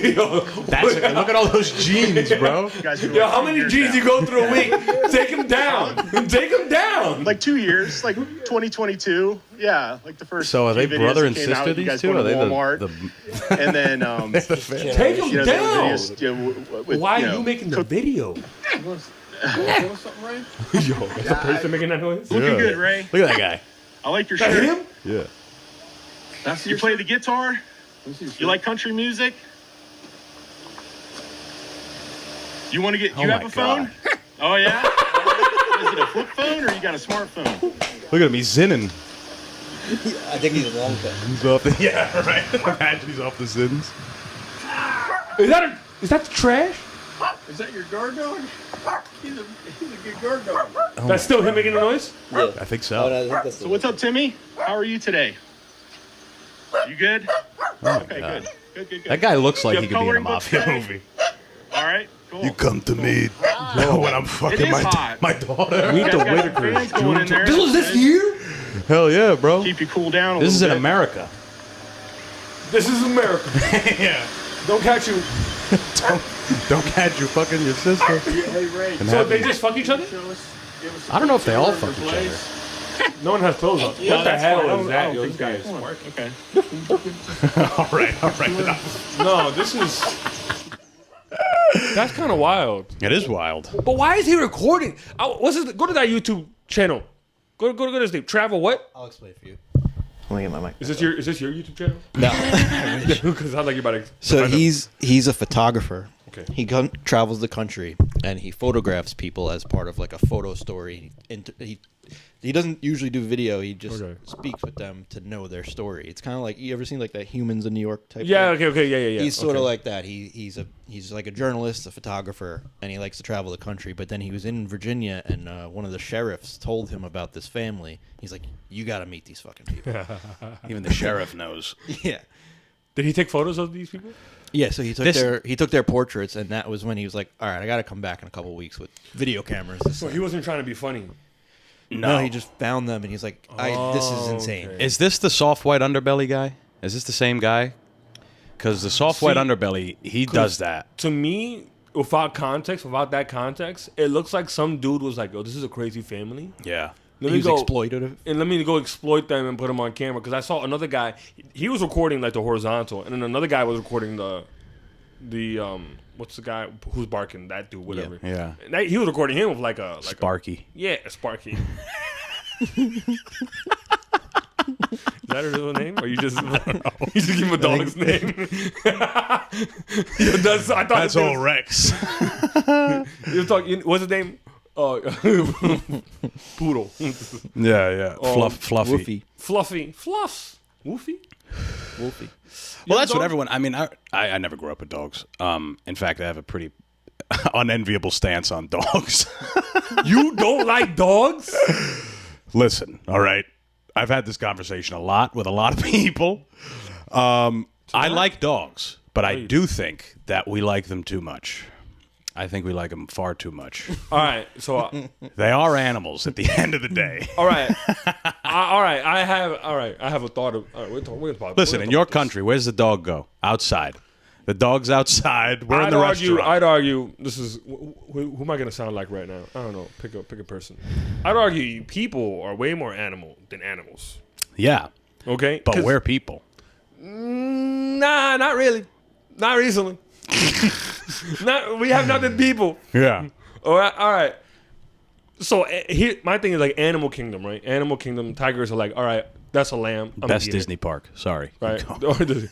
it. Look at all those jeans, bro.
You guys are
Yo,
like
how
2
many
years
G's
now.
you go through a week? Take him down. Take him down.
Like 2 years, like 2022. Yeah, like the first.
So are they
few videos
brother
that
and
came out,
sister?
you
These
guys
two?
going
Are
to
they
Walmart,
the
and then
Take him
you know,
down.
the videos, you know, with,
Why
you
are
know,
you making the video?
You want something, Ray?
Yo, that's a person making that noise?
looking good, Ray?
Look at that guy.
I like your
That
shirt.
him?
Yeah.
That's
You play the guitar? You like country music? You want to get?
Oh
You have
my
a phone?
God.
Oh yeah. Is it a flip phone or you got a smartphone?
Look at him. He's zinning.
I think he's a long cut.
He's off the. Yeah, right. Imagine he's off the zins.
Is that trash?
Is that your guard dog? He's a good guard dog.
That's still him making the noise?
I think so.
I think that's
So what's up, Timmy? How are you today? You good? Okay,
God.
good.
That guy looks like
You
he
have
could be in a
coloring books
mafia
today?
movie.
All right, cool.
You come to me when I'm fucking
is hot.
my daughter.
Meet
You
the
guys got some
Whitakers.
fans going in there.
This was this year?
Hell yeah, bro.
Keep you cool down a
This is in
little bit.
America.
This is America.
Yeah.
Don't catch you.
Don't catch you fucking your sister.
Hey, Ray.
And
So
have
they
you-
just fuck each other?
Show us. Give us
I don't know if they all
picture
fuck
of
each
your
other.
place.
No one has clothes on. What the
that's
hell
fine.
is that?
I don't
Yo,
think
this guy is
that-
smart.
Okay.
all right.
No, this is. That's kind of wild.
It is wild.
But why is he recording? Go to that YouTube channel. Go to this name. Travel what?
I'll explain it for you. Let me get my mic.
Is this your YouTube channel?
No.
Because I like you about to.
So he's a photographer.
Okay.
He travels the country and he photographs people as part of like a photo story. He doesn't usually do video. He just
Okay.
speaks with them to know their story. It's kind of like, you ever seen like that Humans in New York type?
Yeah.
thing?
Okay. Yeah.
He's sort
okay.
of like that. He's like a journalist, a photographer, and he likes to travel the country. But then he was in Virginia, and one of the sheriffs told him about this family. He's like, "You got to meet these fucking people."
Even the sheriff knows.
Yeah.
Did he take photos of these people?
Yeah, so he took
This-
he took their portraits, and that was when he was like, "All right, I got to come back in a couple weeks with video cameras."
So he wasn't trying to be funny.
No, he just found them and he's like, this is insane.
okay.
Is this the soft white underbelly guy? Is this the same guy? Because the soft white underbelly, he does that.
To me, without that context, it looks like some dude was like, "Oh, this is a crazy family.
Yeah.
Let
He
me
was
go
exploitative.
and let me go exploit them and put them on camera." Because I saw another guy. He was recording like the horizontal, and then another guy was recording the what's the guy who's barking? That dude, whatever.
Yeah.
And he was recording him with like a
Sparky.
a Sparky. Is that her real name? Or you just you just give him a dog's name? Yeah, I thought
That's all Rex.
You talking? What's his name? Poodle.
Yeah. Fluffy.
Woofy.
Fluffs. Woofy.
Wolfie.
Well, that's
dog?
what everyone. I mean, I never grew up with dogs. In fact, I have a pretty unenviable stance on dogs.
You don't like dogs?
Listen, all right. I've had this conversation a lot with a lot of people. I like dogs, but I do think that we like them too much. I think we like them far too much.
All right. So,
They are animals at the end of the day.
all right. I have a thought of. All right, we're gonna talk.
Listen, in your country, where's the dog go? Outside. The dog's outside. We're in the restaurant.
I'd argue. This is who am I gonna sound like right now? I don't know. Pick a person. I'd argue people are way more animal than animals.
Yeah,
Okay,
but we're people.
Nah, not really. Not recently. We have not been people.
Yeah.
All right. So here, my thing is like Animal Kingdom, right? Animal Kingdom, tigers are like, all right, that's a lamb. I'm
Best
gonna eat
Disney park. Sorry.
it, right?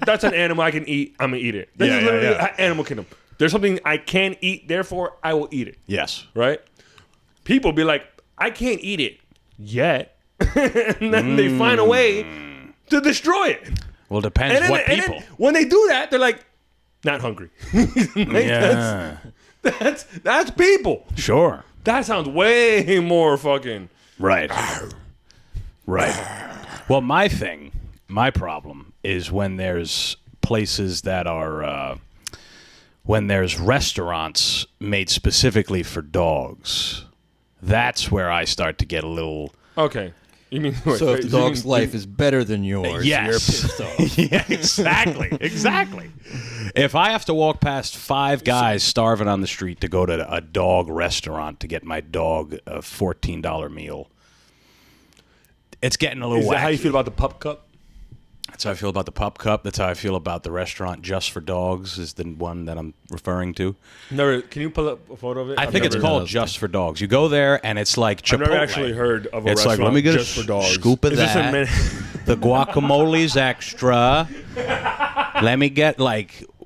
That's an animal I can eat. I'm gonna eat it. This
Yeah,
is
yeah,
literally
yeah.
Animal Kingdom. There's something I can eat, therefore I will eat it.
Yes.
Right? People be like, I can't eat it yet, and then they find a way to destroy it.
Well, depends
And
what
then
people.
when they do that, they're like, not hungry. Like,
Yeah.
that's people.
Sure.
That sounds way more fucking.
Right. Right. Well, my problem is when there's places that are, when there's restaurants made specifically for dogs. That's where I start to get a little.
Okay. You mean
So if the dog's life is better than yours,
Yes.
you're pissed off.
Yeah, exactly. If I have to walk past 5 guys starving on the street to go to a dog restaurant to get my dog a $14 meal, it's getting a little
Is
wacky.
that how you feel about the pup cup?
That's how I feel about the Pup Cup. That's how I feel about the restaurant Just for Dogs is the one that I'm referring to.
Never. Can you pull up a photo of it?
I think it's called Just for Dogs. You go there and it's like Chipotle.
I've never actually heard of a
It's like,
restaurant
let me get
just
a
for dogs.
scoop of
Is this
that.
a min-
The guacamole's extra. Let me get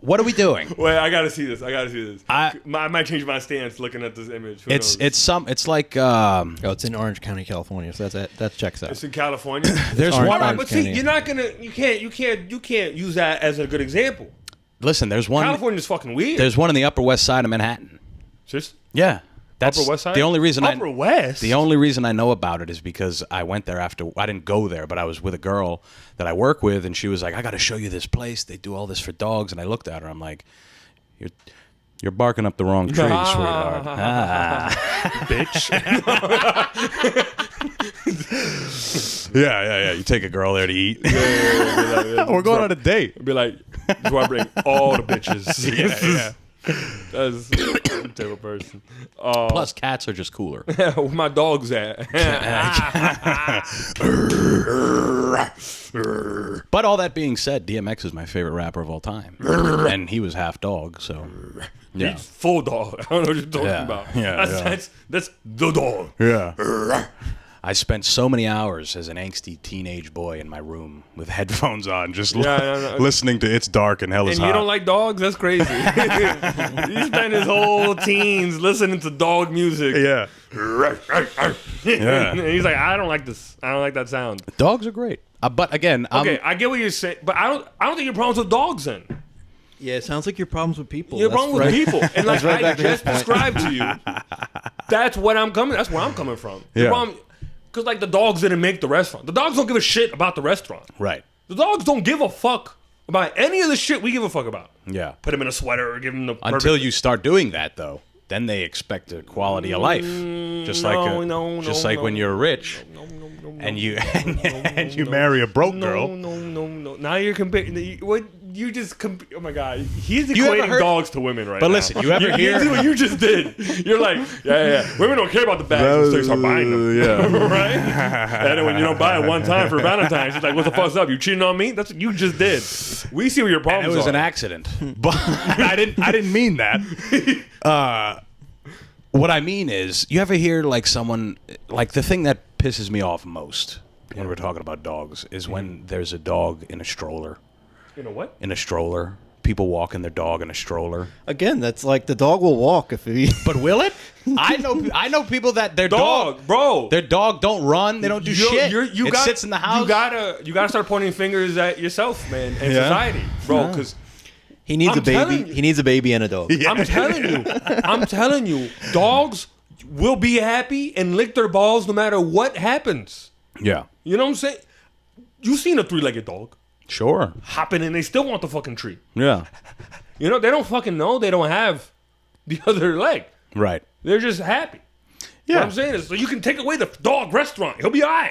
what are we doing?
Wait, I gotta see this. I
I-
might change my stance looking at this image. Who knows?
It's like
Oh, it's in Orange County, California, so that checks out.
It's in California.
there's
Orange
one.
County.
But see, you're not gonna. You can't use that as a good example.
Listen, there's one.
California's fucking weird.
There's one in the Upper West Side of Manhattan.
Just
Yeah, that's
Upper West Side.
the only reason.
Upper West.
The only reason I know about it is because I went there after. I didn't go there, but I was with a girl that I work with, and she was like, "I got to show you this place. They do all this for dogs." And I looked at her. I'm like, "You're barking up the wrong tree, sweetheart."
bitch.
Yeah. You take a girl there to eat.
Yeah.
We're going on a date.
Be like, do I bring all the bitches?
Yeah.
That's a terrible person.
Plus, cats are just cooler.
Where my dog's at?
But all that being said, DMX is my favorite rapper of all time, and he was half dog, so yeah.
He's full dog. I don't know what you're talking
Yeah.
about.
Yeah,
That's the dog.
Yeah. I spent so many hours as an angsty teenage boy in my room with headphones on, just listening to "It's Dark and Hell Is
And
Hot."
you don't like dogs? That's crazy. He spent his whole teens listening to dog music.
Yeah.
And he's like, I don't like this. I don't like that sound.
Dogs are great, but again,
Okay, I get what you're saying, but I don't think your problem's with dogs then.
Yeah, it sounds like your problems with people.
Your problem with people, and like
right
I
back to
just
his point.
described to you. That's where I'm coming from.
Yeah.
Because like the dogs didn't make the restaurant. The dogs don't give a shit about the restaurant.
right?
The dogs don't give a fuck about any of the shit we give a fuck about.
Yeah.
Put him in a sweater or give him the
Until you start doing that, though. then they expect a quality of life, just like when you're rich and you marry a broke girl.
No. Now you're comparing. What you just oh my god, he's
You ever
equating
heard-
dogs to women right
But
now.
listen, you ever hear?
You what you just did? You're like, yeah. Women don't care about the bags until you start buying them.
Yeah.
Right? And then when you don't buy it one time for Valentine's, she's like, what the fuck's up? You cheating on me? That's what you just did. We see what your
And
problems
it was
are.
an accident, but I didn't mean that. What I mean is, you ever hear like someone like the thing that pisses me off most when we're talking about dogs is when there's a dog in a stroller.
You know what?
In a stroller, people walking their dog in a stroller.
Again, that's like the dog will walk if he.
But will it? I know people that their dog,
bro.
their dog don't run. They don't do shit. It sits in the house.
You gotta start pointing fingers at yourself, man, and society, bro. Because
He needs
I'm
a baby.
telling you.
He needs a baby and a dog.
Yeah.
I'm telling you, dogs will be happy and lick their balls no matter what happens.
Yeah,
You know what I'm saying? You seen a 3-legged dog
sure.
hopping and they still want the fucking tree.
Yeah,
You know, they don't fucking know they don't have the other leg.
right.
They're just happy.
Yeah,
What I'm saying is, so you can take away the dog restaurant. He'll be all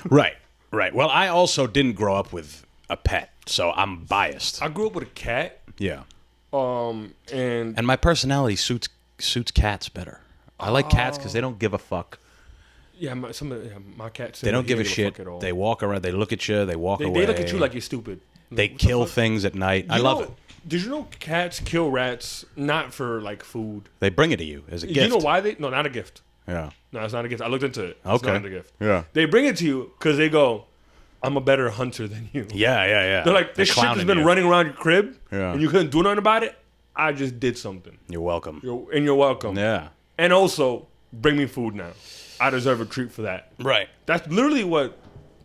right.
right. Well, I also didn't grow up with a pet, so I'm biased.
I grew up with a cat,
Yeah,
and
and my personality suits cats better. I like cats because they don't give a fuck.
my cats.
They don't give a
fuck
shit.
at all.
They walk around. They look at you. They walk away.
They look at you like you're stupid.
they
What the
kill
fuck?
things at night. I
You
love
know-
it.
Did you know cats kill rats not for like food?
They bring it to you as a gift.
You know why they? No, not a gift.
Yeah.
No, it's not a gift. I looked into it. It's
Okay.
not a gift.
Yeah.
They bring it to you because they go, "I'm a better hunter than you."
Yeah.
They're like, "This shit has
clowning
been
you.
running around your crib,
Yeah.
and you couldn't do nothing about it. I just did something.
You're welcome.
You're welcome.
Yeah.
And also, bring me food now. I deserve a treat for that.
Right.
That's literally what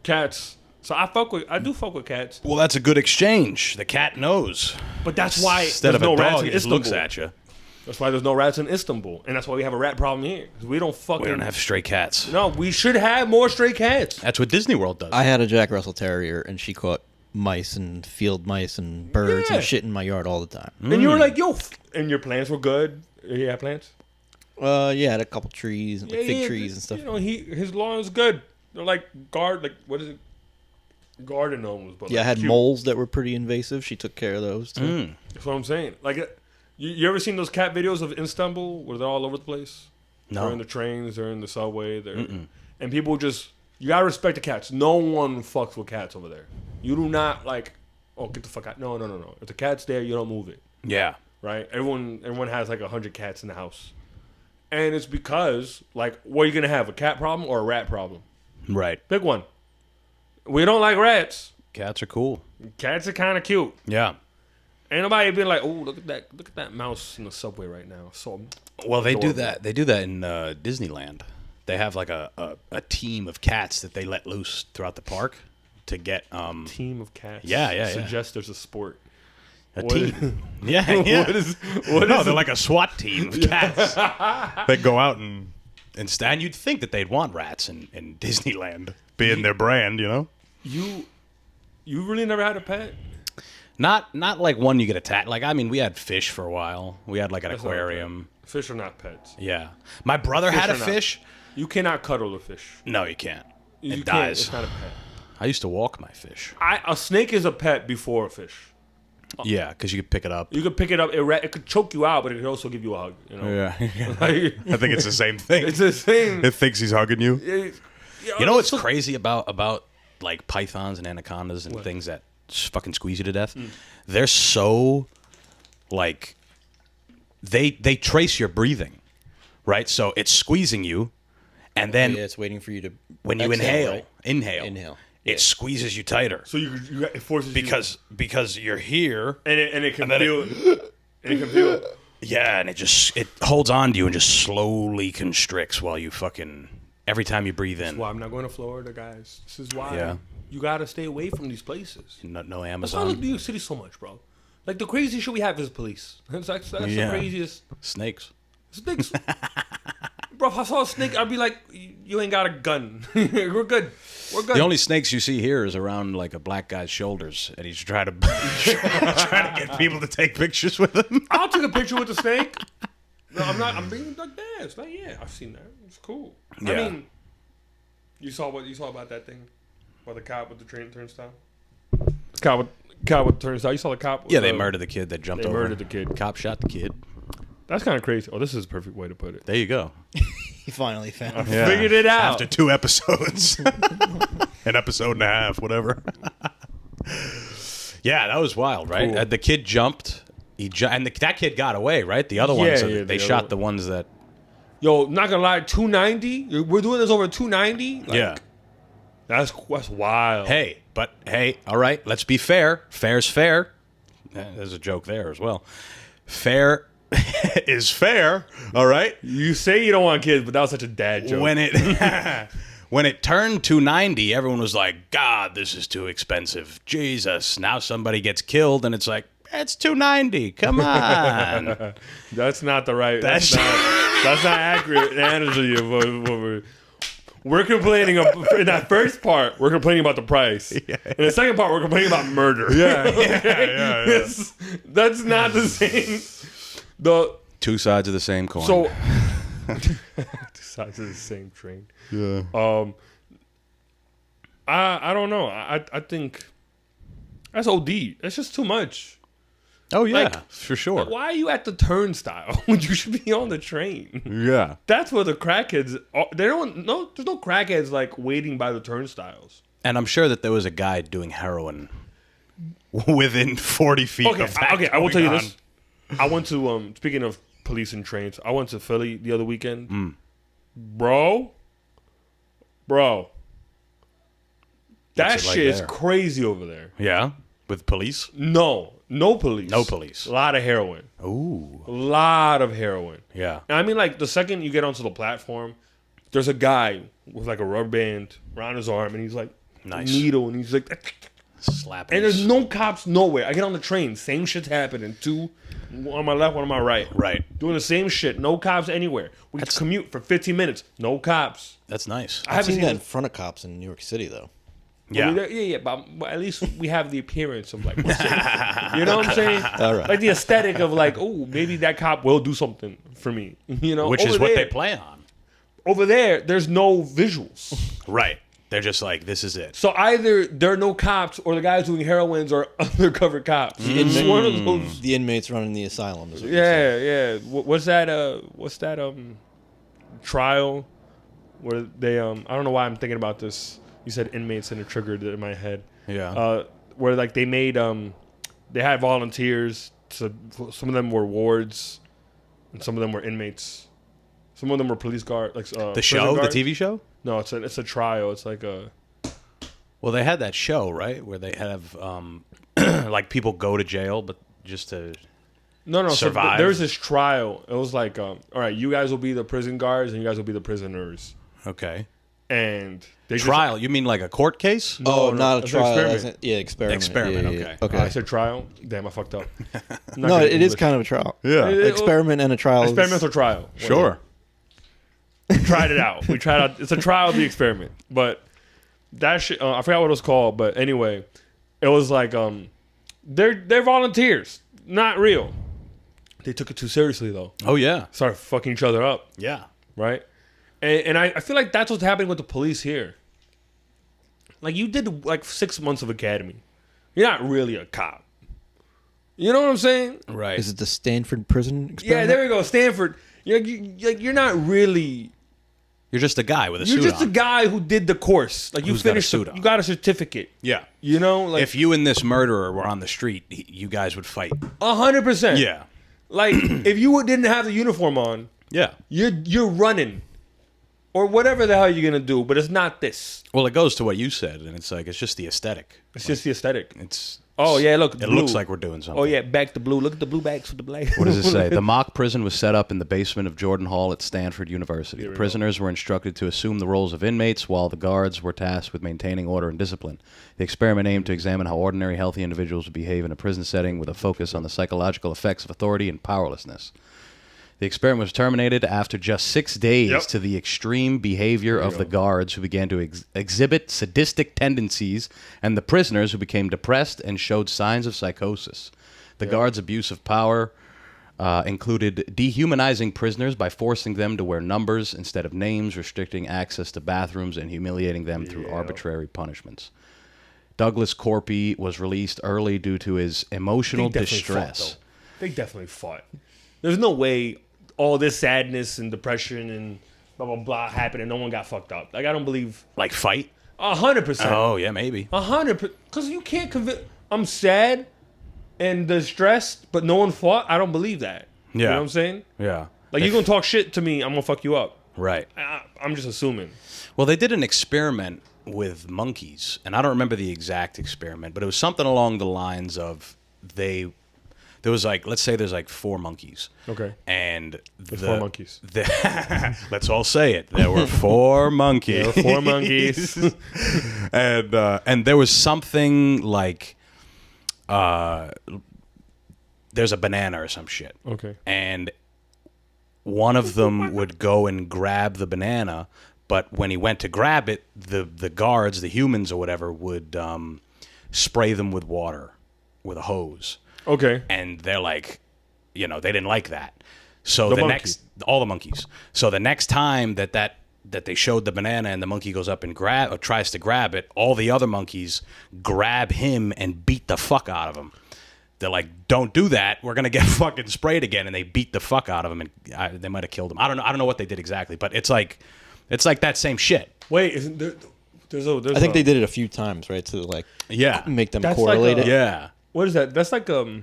cats. So I do fuck with cats,
Well, that's a good exchange. The cat knows.
but that's why
Instead
there's
of
no
a
rats
dog,
in
it just
Istanbul.
looks at you.
That's why there's no rats in Istanbul, and that's why we have a rat problem here. 'Cause we don't fucking.
We don't have stray cats.
No, we should have more stray cats.
That's what Disney World does.
I had a Jack Russell Terrier, and she caught mice and field mice and birds
Yeah.
and shit in my yard all the time.
And you were like, "Yo," and your plants were good. You have plants?
Yeah, I had a couple trees, like fig trees and stuff.
You know, his lawn is good. They're like what is it? Garden gnomes. But
Yeah, I
like
had
cute.
moles that were pretty invasive. She took care of those too.
That's what I'm saying. Like, you ever seen those cat videos of Istanbul where they're all over the place?
No.
They're in the trains, they're in the subway, and people just you gotta respect the cats. No one fucks with cats over there. You do not like, oh, get the fuck out. No. If the cat's there, you don't move it.
Yeah.
Right? Everyone has like 100 cats in the house, and it's because like, what are you gonna have? A cat problem or a rat problem?
Right.
Pick one. We don't like rats.
Cats are cool.
Cats are kind of cute.
Yeah.
Ain't nobody been like, oh, look at that mouse in the subway right now. So,
Well, they do
adorable.
that. They do that in Disneyland. They have like a team of cats that they let loose throughout the park to get
team of cats.
Yeah.
Suggest there's a sport.
a
What
team. Yeah.
What is? What
No,
is?
they're like a SWAT team of cats. They go out and stand. You'd think that they'd want rats in Disneyland, being their brand, you know.
You really never had a pet?
Not like one you get attacked. Like, I mean, we had fish for a while. We had like an
That's not a pet.
aquarium.
Fish are not pets.
Yeah. My brother had a
are not-
fish.
You cannot cuddle a fish.
No, you can't.
You
It
can't.
dies.
It's not a pet.
I used to walk my fish.
A snake is a pet before a fish.
Yeah, because you could pick it up.
You could pick it up. It could choke you out, but it could also give you a hug. You know.
Yeah.
Like,
I think it's the same thing.
it's the same.
It thinks he's hugging you. You know what's
so-
crazy about like pythons and anacondas and things that fucking squeeze you to death? They're so like they trace your breathing, right? So it's squeezing you, and then
Yeah, it's waiting for you to.
when you
exhale,
inhale,
right? Inhale.
it squeezes you tighter
So it forces you
because you're here.
and it can
then
feel and it can feel.
Yeah, and it holds on to you and just slowly constricts while you fucking every time you breathe in.
Why I'm not going to Florida, guys. This is why
Yeah.
you got to stay away from these places.
No
That's why I
Amazon.
love New York City so much, bro. Like the craziest shit we have is police. That's the
Yeah.
craziest.
Snakes.
Snakes. Bro, if I saw a snake, I'd be like, you ain't got a gun. We're good. We're good.
The only snakes you see here is around like a black guy's shoulders, and he's trying to get people to take pictures with him.
I'll take a picture with the snake. No, I'm not. I'm being like that. It's like, yeah, I've seen that. It's cool.
Yeah.
I mean, you saw about that thing, about the cop with the turnstile. Cop with the turnstile. You saw the cop. With
Yeah, they murdered the kid that jumped
They
over.
murdered the kid.
Cop shot the kid.
That's kind of crazy. Oh, this is a perfect way to put it.
There you go.
He finally found.
Yeah.
Figured it out.
After 2 episodes. An episode and a half, whatever. Yeah, that was wild, right?
Cool.
The kid jumped. That kid got away, right? The other ones,
yeah,
they
the
shot
other-
the ones that...
Yo, not gonna lie, 290. We're doing this over 290. Like,
yeah.
that's wild.
Hey, all right, let's be fair. Fair's fair. There's a joke there as well. Fair is fair, all right?
You say you don't want kids, but that was such a dad joke.
When it when it turned 290, everyone was like, God, this is too expensive. Jesus. Now somebody gets killed and it's like, it's 290. Come on.
That's not the right. That's not accurate analogy of what we're complaining in that first part. We're complaining about the price. Yeah. In the second part, we're complaining about murder.
Yeah.
That's not the same. The
Two sides of the same coin.
so two sides of the same train.
yeah.
I don't know. I think that's OD. That's just too much.
Oh yeah,
like,
for sure.
Why are you at the turnstile when you should be on the train?
Yeah.
That's where the crackheads. They don't. No, there's no crackheads like waiting by the turnstiles.
And I'm sure that there was a guy doing heroin within 40 feet
Okay,
of that
I will tell you
going
this. I went to speaking of police and trains, I went to Philly the other weekend. Bro. That
What's it like
shit is
there?
crazy over there.
Yeah, with police.
No police.
No police.
A lot of heroin.
Ooh.
A lot of heroin.
Yeah.
And I mean, like, the second you get onto the platform, there's a guy with, like, a rubber band around his arm, and he's, like,
Nice.
needle, and he's, like...
Slapping.
And there's no cops nowhere. I get on the train, same shit's happening. 2 on my left, 1 on my right.
Right.
Doing the same shit. No cops anywhere. We commute for 15 minutes. No cops.
That's nice.
I
I've
haven't
seen that in
this-
front of cops in New York City, though.
Yeah.
Yeah, but at least we have the appearance of, like, we're safe. You know what I'm saying?
All right.
Like, the aesthetic of, like, oh, maybe that cop will do something for me. You know?
Which
Over
is what
there-
they play on.
Over there, there's no visuals.
Right. They're just like, this is it.
So either there are no cops or the guys doing heroines are undercover cops. It's one of those.
The inmates running the asylum. Is what you're saying.
Yeah. What's that trial where they I don't know why I'm thinking about this. You said inmates and it triggered it in my head.
Yeah.
Where like they made they had volunteers. So some of them were wards, and some of them were inmates. Some of them were police guard, like
the show, the TV show?
No, it's a trial. It's like a.
Well, they had that show, right? Where they have, like, people go to jail, but just to...
No.
Survive.
So there's this trial. It was like, all right, you guys will be the prison guards and you guys will be the prisoners.
Okay.
And they
Trial? You mean like a court case?
Oh,
No,
not a
it's an
trial.
experiment.
As in- yeah, experiment.
Experiment,
Yeah, yeah,
okay.
yeah. Okay.
I said trial. Damn, I fucked up. I'm not
No,
good
it
at
is
English.
kind of a trial.
Yeah.
Experiment and a trial. is-
Experimental trial.
Sure.
We tried it out. It's a trial of the experiment. But that shit, I forgot what it was called. But anyway, it was like they're volunteers, not real. They took it too seriously though.
Oh, yeah.
Started fucking each other up.
Yeah.
Right? And I feel like that's what's happening with the police here. Like, you did, like, 6 months of academy. You're not really a cop. You know what I'm saying?
Right.
Is it the Stanford prison
Yeah,
experiment?
there we go. Stanford. You're not really...
You're just a guy with a
You're
suit
just
on.
a guy who did the course. Like, you
Who's got a
finished...
suit on.
You got a certificate.
Yeah.
You know? Like,
If you and this murderer were on the street, you guys would fight.
100%.
Yeah.
Like, if you didn't have the uniform on,
Yeah.
you're running. Or whatever the hell you're going to do. But it's not this.
Well, it goes to what you said, and it's like, it's just the aesthetic.
It's just the aesthetic.
It's...
Oh, yeah, look.
It
blue.
looks like we're doing something.
Oh, yeah, back to blue. Look at the blue bags with the black.
What does it say? The mock prison was set up in the basement of Jordan Hall at Stanford University. Prisoners were instructed to assume the roles of inmates, while the guards were tasked with maintaining order and discipline. The experiment aimed to examine how ordinary, healthy individuals would behave in a prison setting with a focus on the psychological effects of authority and powerlessness. The experiment was terminated after just 6 days
Yep.
to the extreme behavior of the guards, who began to exhibit sadistic tendencies, and the prisoners, who became depressed and showed signs of psychosis. The guards' abuse of power included dehumanizing prisoners by forcing them to wear numbers instead of names, restricting access to bathrooms, and humiliating them through arbitrary punishments. Douglas Corpy was released early due to his emotional distress.
They definitely fought. There's no way all this sadness and depression and blah, blah, blah happened and no one got fucked up. Like, I don't believe...
Like fight?
100%.
Oh, yeah, maybe.
100%. Because you can't convince... I'm sad and distressed, but no one fought. I don't believe that.
Yeah.
You know what I'm saying?
Yeah.
Like, you're going to talk shit to me, I'm going to fuck you up.
Right.
I'm just assuming.
Well, they did an experiment with monkeys, and I don't remember the exact experiment, but it was something along the lines of there was like, let's say there's like 4 monkeys.
Okay.
And
There's 4 monkeys.
Let's all say it. There were 4 monkeys.
There were 4 monkeys.
and there was something like there's a banana or some shit.
Okay.
And one of them would go and grab the banana, but when he went to grab it, the guards, the humans or whatever, would spray them with water, with a hose.
Okay.
And they're like, they didn't like that. So all the monkeys. So the next time that they showed the banana and the monkey goes up and tries to grab it, all the other monkeys grab him and beat the fuck out of him. They're like, don't do that. We're going to get fucking sprayed again. And they beat the fuck out of him, and they might have killed him. I don't know what they did exactly, but it's like that same shit.
Wait, isn't there... There's
I think they did it a few times, right? To like make them
That's
correlate
like
it.
Yeah.
What is that? That's like what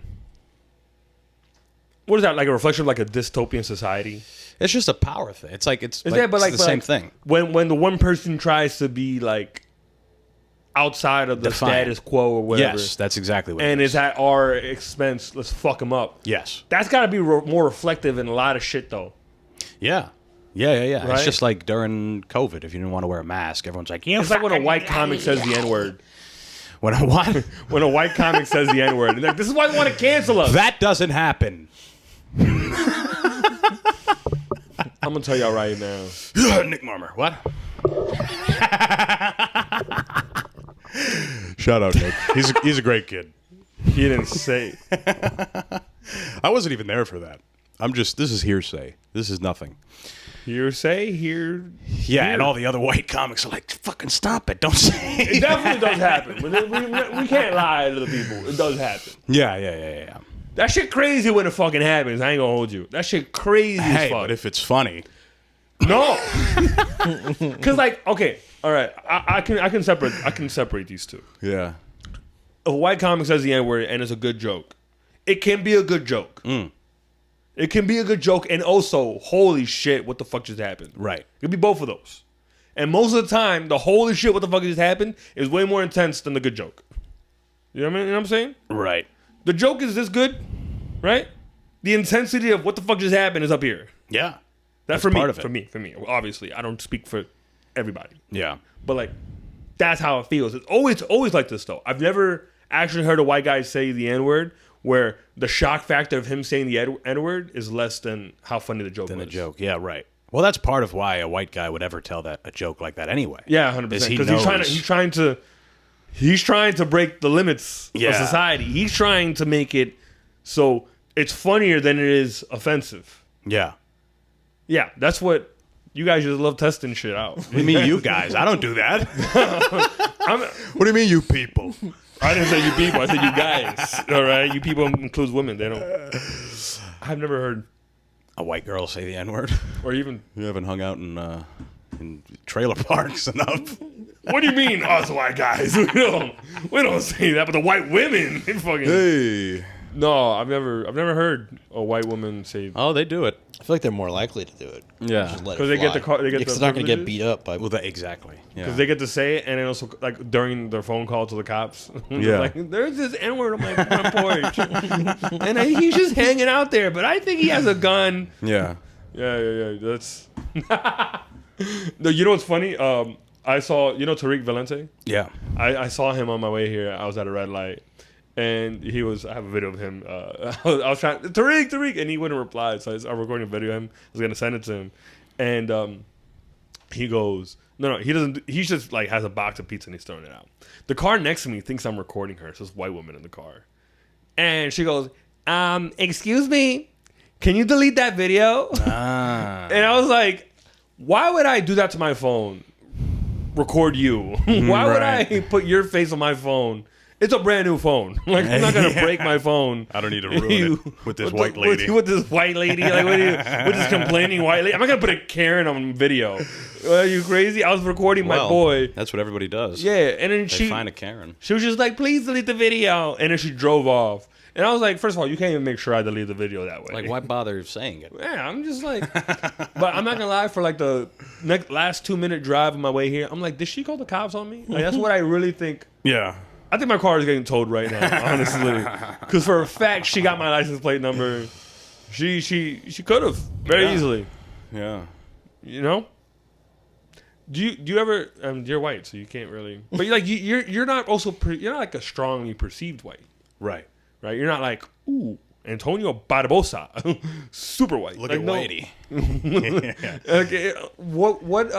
is that, like a reflection of like a dystopian society?
It's just a power thing. It's like it's
The
same thing.
When the one person tries to be like outside of the status quo or whatever.
Yes, that's exactly what
and
it
is. It's at our expense. Let's fuck them up.
Yes.
That's got to be more reflective in a lot of shit though.
Yeah. Yeah.
Right?
It's just like during COVID, if you didn't want to wear a mask, everyone's like,
It's like when a white comic says the N-word.
When a what?
When a white comic says the N-word. Like, this is why they want to cancel us.
That doesn't happen.
I'm going to tell y'all right now.
Nick Marmer. What? Shout out, Nick. He's a great kid.
He didn't say.
I wasn't even there for that. This is hearsay. This is nothing.
Hearsay?
Yeah, and all the other white comics are like, fucking stop it. Don't say
It definitely does happen. We can't lie to the people. It does happen.
Yeah.
That shit crazy when it fucking happens. I ain't gonna hold you. That shit crazy as
Hey,
fuck.
but if it's funny.
No. Cause like, okay, all right. I can separate these two.
Yeah.
If a white comic says the N-word and it's a good joke, it can be a good joke. It can be a good joke, and also, holy shit, what the fuck just happened?
Right.
It could be both of those. And most of the time, the holy shit, what the fuck just happened is way more intense than the good joke. You know what I'm saying?
Right.
The joke is this good, right? The intensity of what the fuck just happened is up here.
Yeah.
That's for me.
part of it.
For me. Obviously, I don't speak for everybody.
Yeah.
But like, that's how it feels. It's always like this though. I've never actually heard a white guy say the N-word where the shock factor of him saying the N-word is less than how funny the joke was.
The joke. Yeah, right. Well, that's part of why a white guy would ever tell a joke like that anyway.
Yeah, 100%.
Because
He's trying to break the limits of
Yeah.
society. He's trying to make it so it's funnier than it is offensive.
Yeah.
Yeah, that's what you guys just love testing shit out.
What do you mean, you guys? I don't do that. What do you mean, you people?
I didn't say you people. I said you guys. All right, you people includes women. They don't. I've never heard
A white girl say the N-word?
or even.
You haven't hung out in trailer parks enough.
What do you mean, us white guys? We don't say that, but the white women, they fucking.
Hey.
No, I've never heard a white woman say.
Oh, they do it.
I feel like they're more likely to do it.
Yeah.
Because they get the car. They get
Because
the
they're not going to get
privileges.
beat up by.
Well, exactly. Yeah.
Because they get to say it, and then also like during their phone call to the cops,
Yeah.
like there's this N-word on my front porch, and he's just hanging out there, but I think he has a gun.
Yeah.
Yeah. That's no. You know what's funny? I saw Tariq Valente.
Yeah.
I saw him on my way here. I was at a red light, and I have a video of him. I was trying Tariq, and he wouldn't reply. So I'm recording a video of him. I was gonna send it to him, and he goes, no, he doesn't. He just like has a box of pizza and he's throwing it out. The car next to me thinks I'm recording her. So this white woman in the car, and she goes, "Excuse me, can you delete that video?
Ah.
And I was like, why would I do that to my phone? Record you. Why would I
Right.
put your face on my phone? It's a brand new phone. Like, I'm not gonna break my phone.
I don't need to ruin it with this white lady.
With this white lady, like with this complaining white lady. I'm not gonna put a Karen on video. Are you crazy? I was recording my
Well,
boy.
That's what everybody does.
Yeah, and then
They
she
find a Karen.
was just like, please delete the video, and then she drove off. And I was like, first of all, you can't even make sure I delete the video that way.
Like, why bother saying it?
Yeah, I'm just like, but I'm not gonna lie. For like the last 2-minute drive on my way here, I'm like, did she call the cops on me? Like, that's what I really think.
Yeah.
I think my car is getting towed right now, honestly, because for a fact she got my license plate number. She could have very
Yeah.
easily,
Yeah.
you know. Do you ever? You're white, so you can't really. But you're not also you're not like a strongly perceived white,
Right.
right? You're not like ooh Antonio Barbosa, super white.
Look
like,
at
no.
Whitey.
Okay, what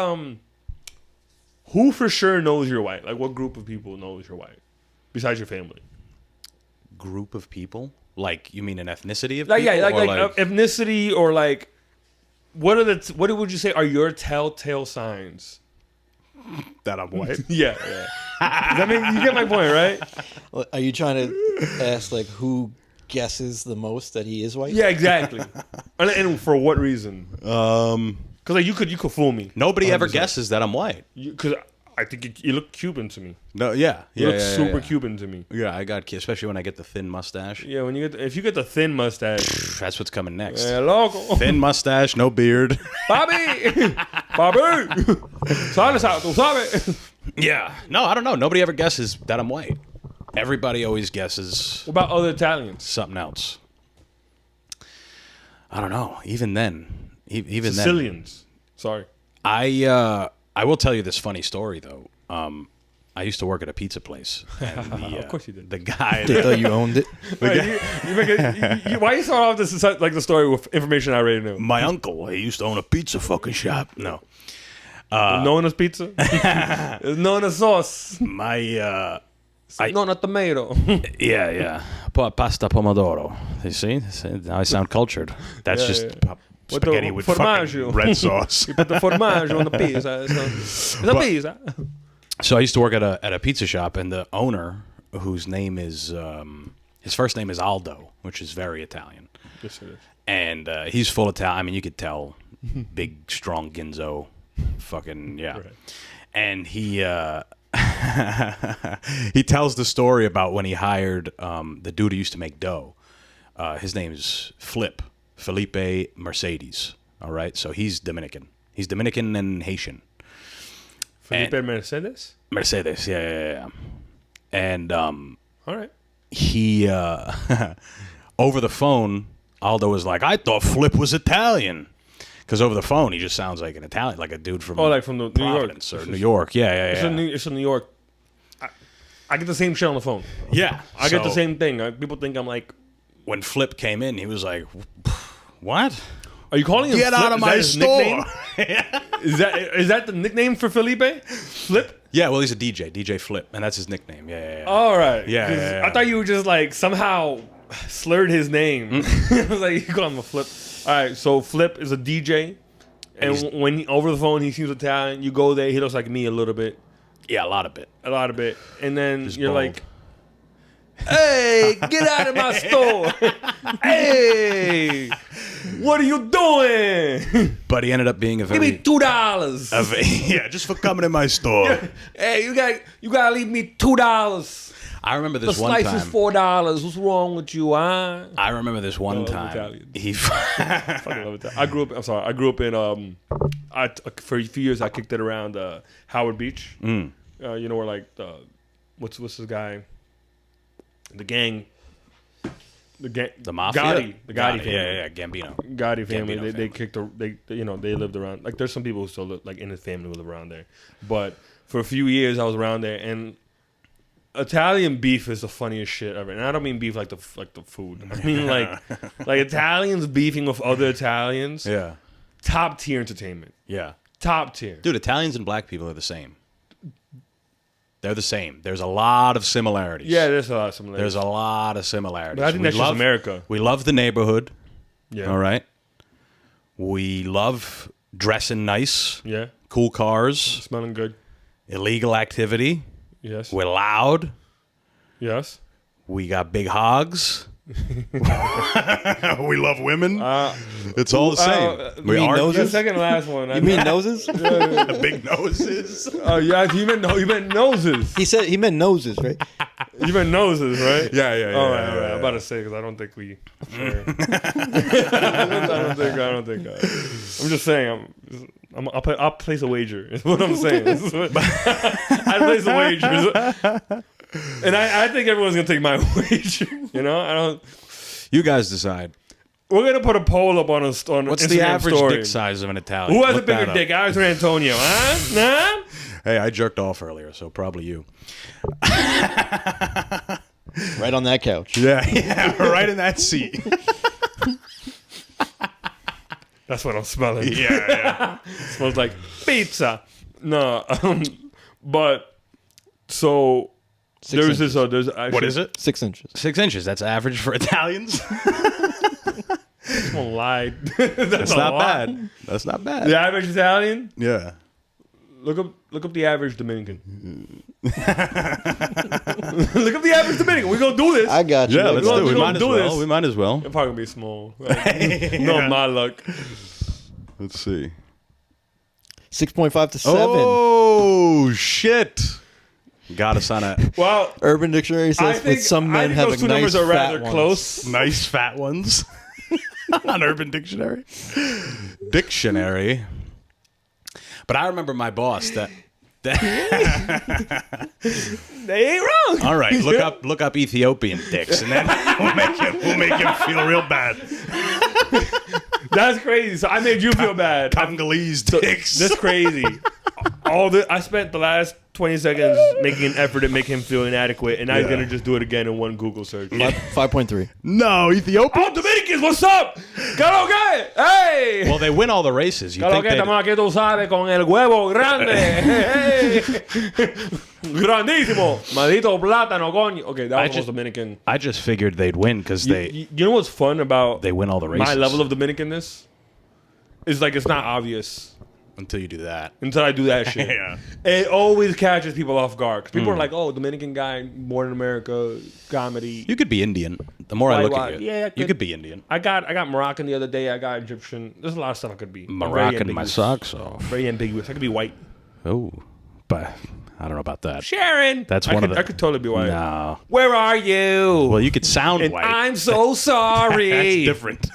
who for sure knows you're white? Like, what group of people knows you're white besides your family?
Group of people? Like, you mean an ethnicity of
Like,
people?
yeah, like,
Or
like ethnicity, or like what would you say are your telltale signs?
that I'm white?
Yeah. I mean, you get my point, right?
Are you trying to ask like who guesses the most that he is white?
Yeah, exactly. And for what reason? Because like you could fool me.
Nobody ever
100%.
guesses that I'm white.
Because I think you look Cuban to me.
No, yeah.
You
Yeah,
look
yeah,
super
yeah.
Cuban to me.
Yeah, I got, especially when I get the thin mustache.
Yeah, when if you get the thin mustache,
That's what's coming next.
loco.
Thin mustache, no beard.
Bobby, Bobby, sabes, tú sabes.
Yeah. No, I don't know. Nobody ever guesses that I'm white. Everybody always guesses
What about other Italians?
something else. I don't know. Even then. Even then.
Sicilians. Sorry.
I will tell you this funny story, though. I used to work at a pizza place. And the,
Of course you did.
The guy...
They thought you owned it.
Why you start off this like the story with information I already knew?
My uncle, he used to own a pizza fucking shop. No.
Nona's pizza. Nona sauce.
My...
Nona tomato.
Yeah. Pasta pomodoro. You see? Now I sound cultured. That's
Yeah,
just
yeah.
spaghetti with fucking
formaggio.
red sauce.
Put the formaggio on the pizza. It's a pizza.
So I used to work at a pizza shop, and the owner, whose name is his first name is Aldo, which is very Italian,
Yes, it is.
and he's full Italian. I mean, you could tell, big, strong Ginzo, fucking yeah.
Right.
And he he tells the story about when he hired the dude who used to make dough. His name is Felipe Mercedes. All right, so he's Dominican. He's Dominican and Haitian.
Felipe Mercedes.
Mercedes, yeah. And
All right.
he over the phone, Aldo was like, I thought Flip was Italian. Because over the phone, he just sounds like an Italian, like a dude from
Like from the New York.
Providence or New York. Yeah.
It's in New York. I get the same shit on the phone.
Yeah.
I get the
So
same thing. People think I'm like,
when Flip came in, he was like, what?
are you calling him
Get
Flip?
out of
Is that
my
his
store.
nickname? Is that the nickname for Felipe? Flip?
Yeah, well, he's a DJ Flip, and that's his nickname. Yeah.
All right.
Yeah,
'Cause
yeah.
I thought you were just like somehow slurred his name. I was like, you call him a Flip. All right, so Flip is a DJ. And
he's-
when over the phone, he seems Italian. You go there, he looks like me a little bit.
Yeah, a lot of it.
And then
Just
you're
bald.
like, hey, get out of my store. Hey, what are you doing?
But he ended up being a
Give
very...
me $2.
yeah, just for coming in my store.
Hey, you gotta leave me $2.
I remember
The
this one
slice
time.
is $4. What's wrong with you, huh?
I remember this one
love
time.
Italians.
He...
Fucking love it. I grew up in for a few years I kicked it around Howard Beach. You know where like what's this guy? The
mafia?
Gotti, the Gotti family.
Yeah, Gambino.
Gotti family.
Gambino
They
family.
kicked they lived around. Like there's some people who still live, like in his family who live around there. But for a few years I was around there, and Italian beef is the funniest shit ever. And I don't mean beef like the food. I mean like Italians beefing with other Italians.
Yeah.
Top tier entertainment.
Yeah.
Top tier.
Dude, Italians and black people are the same. They're the same. There's a lot of similarities.
Yeah, there's a lot of similarities.
There's a lot of similarities.
But I think that's just America.
We love the neighborhood.
Yeah.
All right. We love dressing nice,
Yeah.
cool cars,
Smelling good.
illegal activity.
Yes.
We're loud.
Yes.
We got big hogs. We love women. It's all the same.
you mean
are
noses?
The second last one.
You mean noses?
big noses.
Oh yeah, you meant noses.
He said he meant noses, right?
You meant noses, right?
Yeah.
All right. I'm about to say because I don't think we. Sure. I don't think. I'm just saying. I'll place a wager. Is what I'm saying. I place a wager, and I think everyone's gonna take my wager. You know, I don't.
You guys decide.
We're gonna put a poll up on
What's
Instagram
the average
story.
dick size of an Italian?
Who has a
Look that
bigger
up.
dick, Alex or Antonio? Huh? Nah?
Hey, I jerked off earlier, so probably you.
Right on that couch.
Yeah, right in that seat.
That's what I'm smelling.
Yeah.
Smells like pizza. No, but so there's
inches.
there's actually,
What is it?
6 inches.
6 inches. That's average for Italians.
Someone lied.
That's
a
not
lot.
bad. That's not bad.
The average Italian.
Yeah.
Look up the average Dominican. Look up the average Dominican. We're gonna do this.
I got you.
Yeah, let's
gonna-
do it.
we're gonna do this.
We might as well.
It'll probably be small. No, my luck.
Let's see.
6.5 to 7.
Oh, shit. Got us on a
Well,
Urban Dictionary
I
says
think,
with some
I
men
think
have
those
a
two numbers
nice
are rather
fat ones.
close.
nice fat ones on Urban Dictionary. Dictionary. But I remember my boss that
They ain't wrong.
all right, look up Ethiopian dicks, and then we'll make him feel real bad.
That's crazy. So I made you feel bad.
Congolese dicks.
That's crazy. I spent the last 20 seconds making an effort to make him feel inadequate, and now he's
Yeah.
gonna just do it again in one Google search.
5.3.
No, Ethiopia.
Oh, Dominicans, what's up? Claro que, hey.
Well, they win all the races. You
Claro
think
que
they'd-
estamos aquí, tú sabes, con el huevo grande. Hey. Grandísimo. Maldito plátano, coño. Okay, that was
just-
Dominican.
I just figured they'd win because
You know what's fun about
they win all the races.
my level of Dominicanness? Is like it's not obvious
until you do that.
until I do that shit.
Yeah.
It always catches people off guard. 'Cause people are like, oh, Dominican guy, born in America, comedy.
You could be Indian. The more I look
Why?
at you,
Yeah, I
you
could.
could be Indian.
I got Moroccan the other day. I got Egyptian. There's a lot of stuff I could be. I'm very
Moroccan my
ambiguous.
socks off.
Very ambiguous. I could be white.
Oh, but I don't know about that.
Sharon.
That's
I
one
could,
of the.
I could totally be white.
No.
Where are you?
Well, you could sound
and
white.
I'm so sorry.
That's different.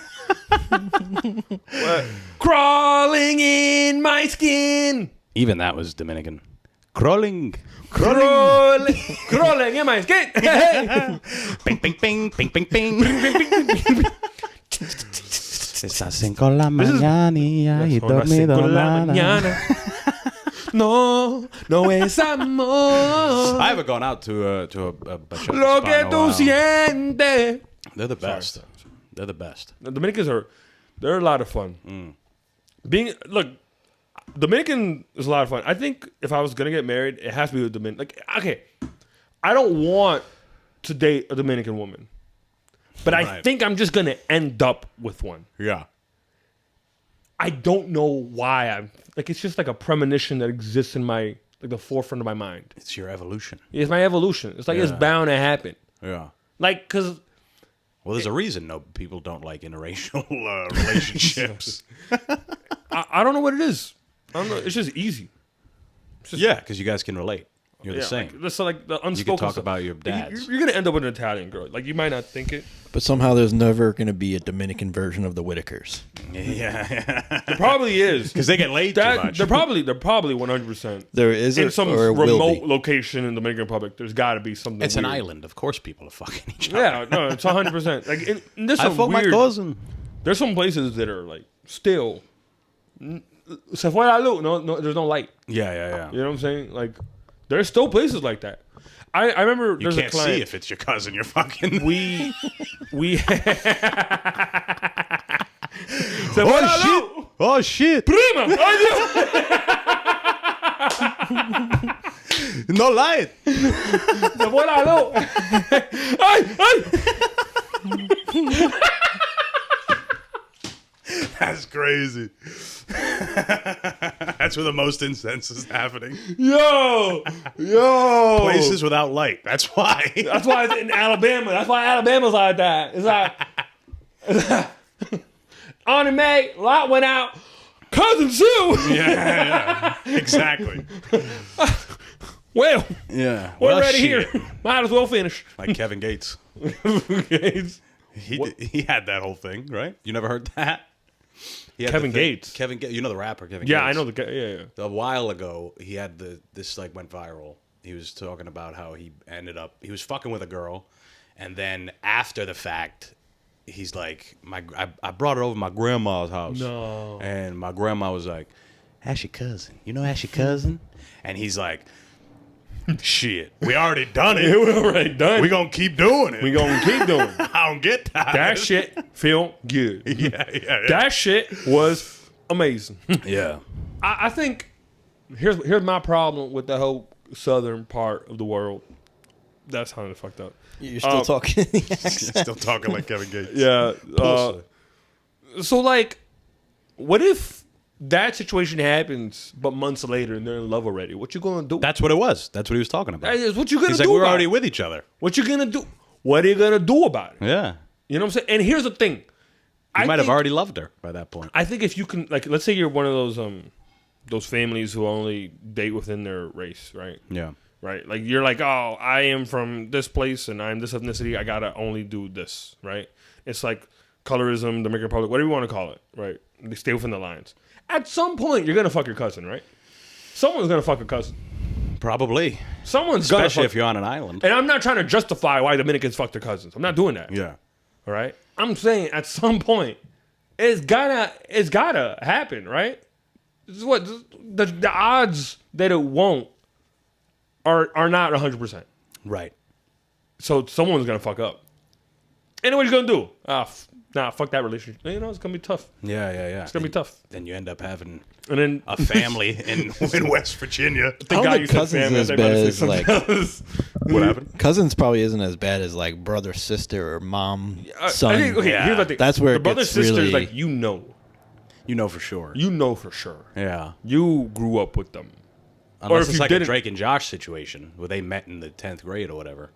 Crawling in my skin.
Even that was Dominican. Crawling.
Crawling in my skin.
Ping, ping, ping, ping, ping, ping. Esas 5 la mañana y
Son las 5 de la mañana. No, no es amor.
I haven't gone out to a bachata
Lo
spot
que
in a
tú
while.
sientes.
They're the best. They're the best.
The Dominicans they're a lot of fun. Dominican is a lot of fun. I think if I was gonna get married, it has to be with Dominican. Like, okay, I don't want to date a Dominican woman, but I
Right.
think I'm just gonna end up with one.
Yeah.
I don't know why. I'm like, it's just like a premonition that exists in my the forefront of my mind.
It's your evolution.
It's my evolution. It's like it's
Yeah.
bound to happen.
Yeah.
Like, cause
Well, there's a reason people don't like interracial relationships.
I don't know what it is. I don't know. It's just easy.
Yeah, because you guys can relate. You're the same.
Like the unspoken
You can talk
stuff.
about your dads.
You're gonna end up with an Italian girl. Like you might not think it.
But somehow there's never going to be a Dominican version of the Whitakers.
Yeah.
There probably is.
Because they get laid too much.
They're probably 100%.
There is
In
it,
some
or it will
remote
be.
location in the Dominican Republic, there's got to be something.
It's an
weird.
island. Of course people are fucking each other.
Yeah, no, it's 100%. Like, and there's
I
some
fucked my
weird.
cousin.
There's some places that are like still. Se fue la luz. No, there's no light.
Yeah.
You know what I'm saying? Like, there's still places like that. I remember
You
there's
can't
a client.
see if it's your cousin. You're fucking.
we.
Oh shit!
Prima! Ay, Dios.
No light.
Se fue la luz. ¡Ay! ¡Ay!
That's crazy. That's where the most incense is happening.
Yo.
Places without light. That's why.
That's why it's in Alabama. That's why Alabama's like that. It's like Aunt May, light went out. Cousin Sue.
Yeah. Exactly.
Well,
Yeah.
we're
Well,
ready
shit.
here. Might as well finish.
Like Kevin Gates. He had that whole thing, right? You never heard that? He had
Kevin
the thing-
Gates.
Kevin Gates. You know the rapper Kevin
Yeah,
Gates?
I know the guy. Yeah.
A while ago, he had this like went viral. He was talking about how he was fucking with a girl, and then after the fact, he's like, I brought her over to my grandma's house.
No.
And my grandma was like, that's your cousin. You know that's your cousin? And he's like, shit, we already done it.
We already done.
We gonna keep doing it.
We gonna keep doing it.
I don't get tired.
That shit feel good.
Yeah.
That shit was amazing.
Yeah.
I think here's my problem with the whole southern part of the world. That sounded fucked up.
You're still talking.
Still talking like Kevin Gates.
Yeah.
Bullshit.
So like, what if that situation happens, but months later and they're in love already? What you gonna do?
That's what it was. That's what he was talking about.
That is what you gonna
He's
do.
like, we're
about
already
it?
with each other.
What you gonna do? What are you gonna do about it?
Yeah.
You know what I'm saying? And here's the thing.
You
I
might have
think-
already loved her by that point.
I think if you can, like, let's say you're one of those families who only date within their race, right?
Yeah.
Right? Like, you're like, oh, I am from this place and I'm this ethnicity. I gotta only do this, right? It's like colorism, Dominican Republic, whatever you want to call it, right? They stay within the lines. At some point, you're gonna fuck your cousin, right? Someone's gonna fuck a cousin.
Probably.
Someone's gonna
Especially
fuck.
if you're on an island.
And I'm not trying to justify why Dominicans fuck their cousins. I'm not doing that.
Yeah.
All right. I'm saying at some point, it's gotta happen, right? This is what the odds that it won't are not 100%.
Right.
So someone's gonna fuck up. And what are you gonna do? Fuck that relationship. You know, it's gonna be tough.
Yeah.
It's gonna be tough.
Then you end up having
And then
a family in West Virginia.
the
How
guy
the
you said
cousins
family,
as
I think
bad
about to
as,
say
like-
something else.
What happened?
Cousins probably isn't as bad as like brother, sister, or mom, son.
I think, okay,
Yeah.
here's the thing.
That's where
the
it
brother
gets
sisters,
really-
like you know
for sure.
for sure.
Yeah.
You grew up with them.
Unless
if
it's
you
like a
didn't-
Drake and Josh situation where they met in the 10th grade or whatever.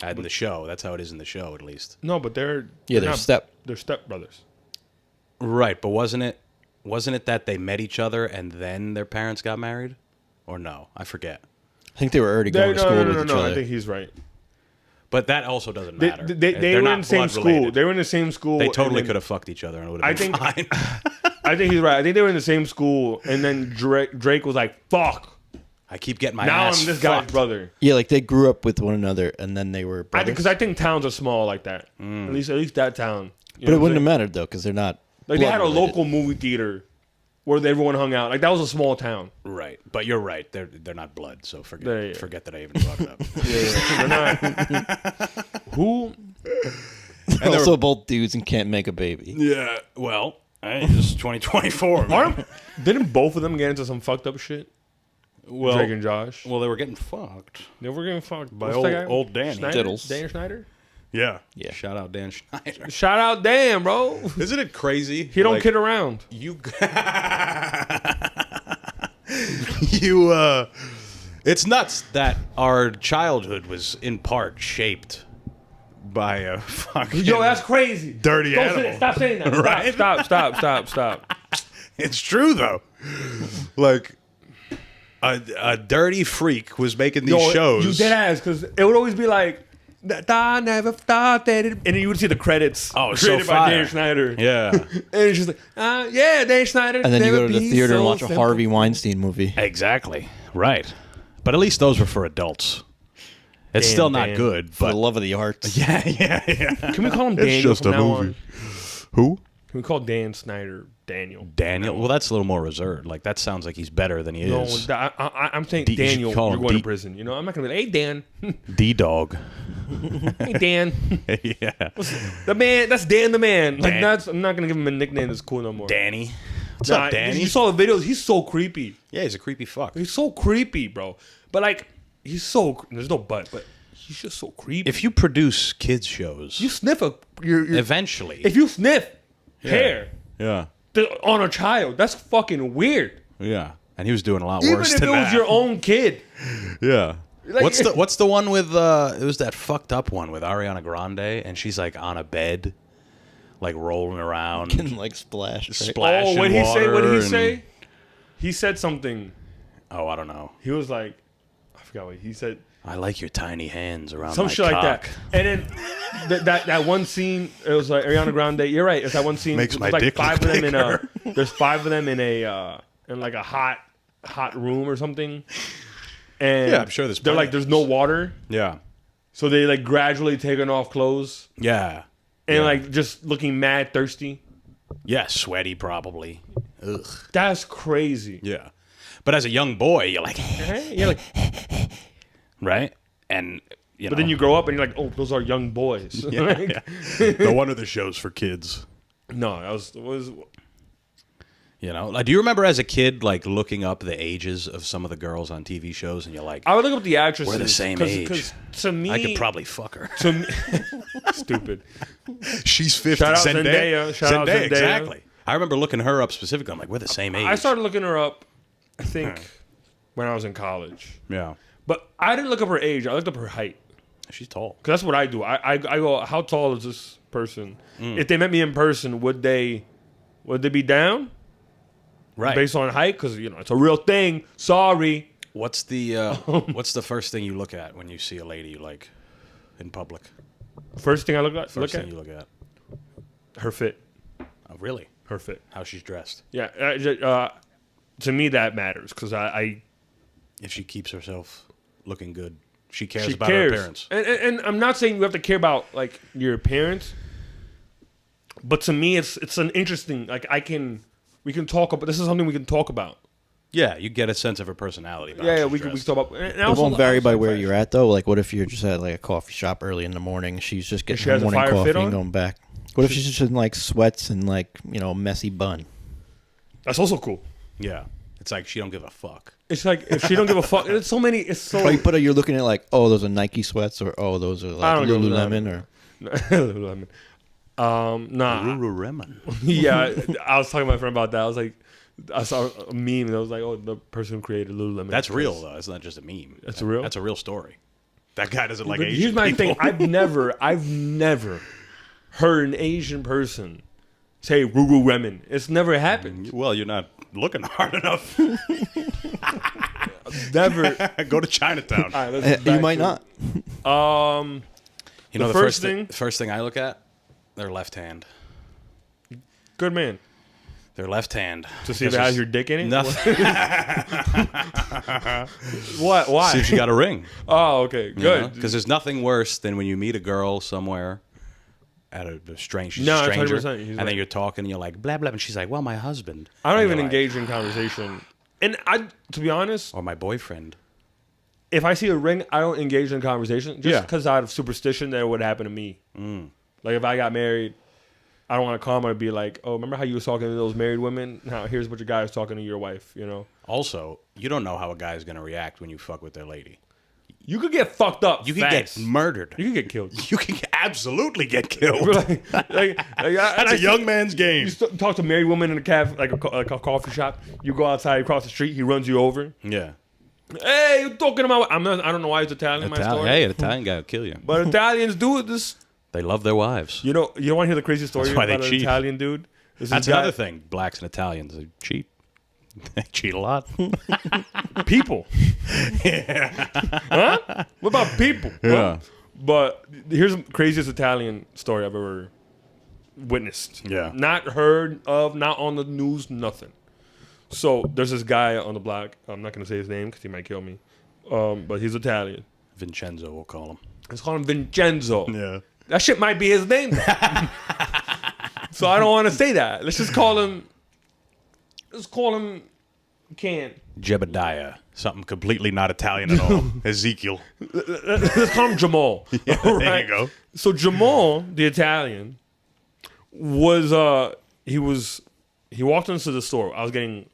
In the show. That's how it is in the show, at least.
No, but they're
they're
not-
step.
They're step brothers.
Right, but wasn't it that they met each other and then their parents got married? Or no? I forget.
I think they were already going to school with each
I
other.
think he's right.
But that also doesn't
They,
matter.
they
They're
were
not
in the same
blood
school.
related.
They were in the same school.
They
and
totally
then-
could have fucked each other and it would
I
have been
think-
fine.
I think he's right. I think they were in the same school, and then Drake was like, "Fuck."
I keep getting my
Now
ass
I'm this guy's
fucked.
brother.
Yeah, like they grew up with one another and then they were brothers.
Because I think towns are small like that. At least that town. You
but
know
it
what
wouldn't
I'm
have
saying?
mattered though because they're not.
Like they had a
blood-related.
local movie theater where everyone hung out. Like that was a small town.
Right, but you're right. They're not blood, so forget
Yeah.
forget that I even brought it up.
They're not. Who?
They're also both dudes and can't make a baby.
Yeah, well, it's 2024. man.
Aren't, didn't both of them get into some fucked up shit?
Well,
Drake and Josh.
well, they were getting fucked.
They were getting fucked
By
What's that guy?
old Danny.
Schneider?
Diddles.
Dan Schneider.
Yeah,
Yeah.
Shout out Dan Schneider.
Shout out Dan, bro.
Isn't it crazy?
He don't
Like,
kid around.
You, it's nuts that our childhood was in part shaped by a fucking.
Yo, that's crazy.
Dirty
Don't
animal.
say that. Stop saying that.
Right?
Stop.
It's true though. Like a dirty freak was making these shows.
You dead ass, because it would always be like, I never thought that it... And then you would see the credits.
Oh, so
created by
fire.
Dan Schneider.
Yeah,
And it's just like, yeah, Dan Schneider.
And then you
never
go to the
be
theater and
so
watch a
simple.
Harvey Weinstein movie.
exactly. Right, but at least those were for adults. It's
Damn,
still not
Dan.
good,
For the
but
love of the arts.
yeah.
Can we call him Daniel
just
from
a
now
movie.
on?
Who?
Can we call Dan Snyder Daniel?
Daniel. Well, that's a little more reserved. Like that sounds like he's better than he
No,
is.
I'm saying
You should
Daniel,
call
you're
him
going
D-
to prison. You know, I'm not going to be like, hey, Dan.
D Dog.
Hey, Dan.
Yeah.
The man, that's Dan the man. Like,
Dan.
I'm not going to give him a nickname that's cool no more.
Danny. What's
Nah,
up, Danny?
You saw the videos. He's so creepy.
Yeah, he's a creepy fuck.
He's so creepy, bro. But, like, he's so... There's no but he's just so creepy.
If you produce kids shows,
you sniff a... You're,
eventually,
if you sniff hair,
yeah,
on a child. That's fucking weird.
Yeah, and he was doing a lot
Even
worse
if
than
it was
that.
your own kid.
Yeah.
Like-
What's the one with it was that fucked up one with Ariana Grande and she's like on a bed, like rolling around,
Getting like splashed. Right?
splashing
What did he say? What did he
water
say?
and-
He said something.
Oh, I don't know.
He was like, I forgot what he said.
I like your tiny hands around
Some
my
shit like
cock.
that. And then that one scene, it was like Ariana Grande. You're right. It's that one scene.
Makes
there's
my
like
dick
five
look
of them
bigger.
there's 5 of them in like a hot room or something. And
Yeah, I'm sure there's
they're
plenty
like there's no water,
Yeah.
so they like gradually taking off clothes
Yeah.
and
Yeah.
like just looking mad thirsty.
Yeah, sweaty probably. Ugh.
That's crazy.
Yeah. But as a young boy, you're like,
You're like,
right? And you know,
but then you grow up and you're like, oh, those are young boys.
yeah,
Like,
yeah. No wonder the show's for kids.
No, that was
You know, like, do you remember as a kid, like looking up the ages of some of the girls on TV shows, and you're like,
I would look up the actresses.
We're the same age.
Because to me,
I could probably fuck her.
to me, stupid.
She's 50.
Shout out Zendaya. Shout out Zendaya.
Exactly. I remember looking her up specifically. I'm like, we're the same age.
I started looking her up, I think, when I was in college.
Yeah.
But I didn't look up her age. I looked up her height.
She's tall.
Because that's what I do. I go, how tall is this person?
Mm.
If they met me in person, would they be down
Right.
based on height? Because it's a real thing. Sorry.
What's the first thing you look at when you see a lady you like in public?
First thing I look
First
at
thing you look at.
her fit.
Oh, really?
Her fit.
How she's dressed.
Yeah. To me, that matters because I
If she keeps herself looking good, she cares
she
about
cares.
her appearance.
And I'm not saying you have to care about like your appearance, but to me, it's an interesting. Like we can talk about. This is something we can talk about.
Yeah, you get a sense of her personality. About
Yeah,
how
we
she's
can
dressed.
talk about. And
It won't vary by where you're at though. Like, what if you're just at like a coffee shop early in the morning? She's just getting
she
her
has a
morning
fire
coffee
fit
and
on?
going back. What if she's just in like sweats and like messy bun?
That's also cool.
Yeah, it's like she don't give a fuck.
It's like if she don't give a fuck. It's so many. It's so.
But you're looking at like, oh, those are Nike sweats, or oh, those are
I
like
don't give a
Lululemon, or
Lululemon. Nah.
Lululemon.
Yeah, I was talking to my friend about that. I was like, I saw a meme and I was like, oh, the person who created Lululemon.
That's real though. It's not just a meme.
That's real?
That's a real story. That guy doesn't like
But
Asian
here's my
people.
thing. I've never heard an Asian person say Lululemon. It's never happened.
Well, you're not looking hard enough.
Never.
Go to Chinatown.
All right, let's get
you
back
might
to-
not.
You know
The
the
first
first thing I look at, their left hand.
Good man.
Their left hand.
To see if it has your dick in it?
Nothing.
What? Why?
See if she got a ring.
Oh, okay. Good.
Because there's nothing worse than when you meet a girl somewhere at a strange, she's
No,
a stranger,
100%, he's
and
right.
then you're talking and you're like blah blah, and she's like, "Well, my husband."
I don't
And
even
you're like,
engage in conversation. And to be honest,
Or my boyfriend.
if I see a ring, I don't engage in conversation just
Yeah.
because out of superstition that it would happen to me. Like if I got married, I don't want to come and be like, oh, remember how you was talking to those married women? Now here's what your guy is talking to your wife,
Also, you don't know how a guy's gonna react when you fuck with their lady.
You could get fucked up.
You can
fast.
get murdered.
You can get killed.
You can absolutely get killed.
That's
a young man's game.
You talk to a married woman in a cafe, like a coffee shop. You go outside across the street. He runs you over.
Yeah.
Hey, you talking about? I don't know why it's Italian. My story.
Hey, an Italian guy will kill you.
But Italians do this.
They love their wives.
You want to hear the crazy story
That's why they
about an
cheat.
Italian dude? This
That's
guy-
another thing. Blacks and Italians, they cheat. They cheat a lot.
People. Huh? What about people?
Yeah.
But here's the craziest Italian story I've ever witnessed.
Yeah.
Not heard of, not on the news, nothing. So there's this guy on the block. I'm not going to say his name because he might kill me. But he's Italian.
Vincenzo, we'll call him.
Let's call him Vincenzo.
Yeah.
That shit might be his name. So I don't want to say that. Let's call him Can.
Jebediah. Something completely not Italian at all. Ezekiel.
Let's call him Jamal.
There you go.
So Jamal, the Italian, was he walked into the store. I was getting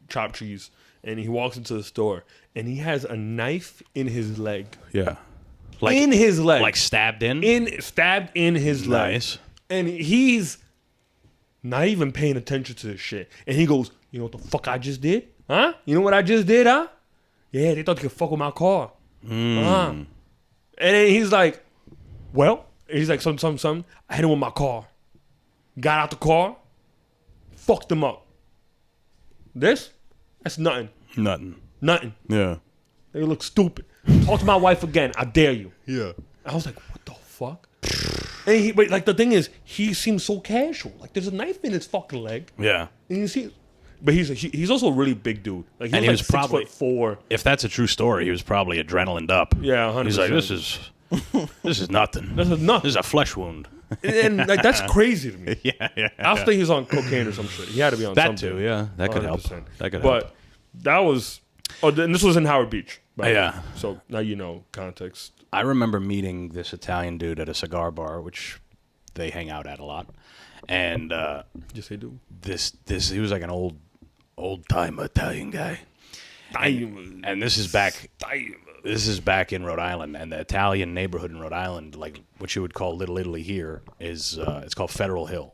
chopped cheese, and he walks into the store, and he has a knife in his leg.
Yeah.
In his leg.
Like stabbed in?
Stabbed in his leg.
Nice.
And he's not even paying attention to this shit. And he goes, you know what the fuck I just did? Huh? You know what I just did, huh? Yeah, they thought they could fuck with my car. And then he's like, well, he's like, some. I hit him with my car. Got out the car, fucked him up. That's nothing. Nothing.
Yeah.
They look stupid. Talk to my wife again. I dare you.
Yeah.
I was like, what the fuck? And but like the thing is, he seems so casual. Like there's a knife in his fucking leg.
Yeah.
And you see, but he's also a really big dude. Like
And he was
like
probably
6'4".
If that's a true story, he was probably adrenalined up.
Yeah, 100%.
He's like, this is nothing.
This is nothing.
This is a flesh wound.
And like that's crazy to me.
Yeah.
I was thinking he was on cocaine or some shit. He had to be on
That
something.
too, yeah. That could help.
100%.
That could help.
But that was. Oh, and this was in Howard Beach. by the way.
Yeah.
So now you know context.
I remember meeting this Italian dude at a cigar bar, which they hang out at a lot. And
Yes, they do.
this he was like an old time Italian guy. And this is back in Rhode Island, and the Italian neighborhood in Rhode Island, like what you would call Little Italy here, is it's called Federal Hill.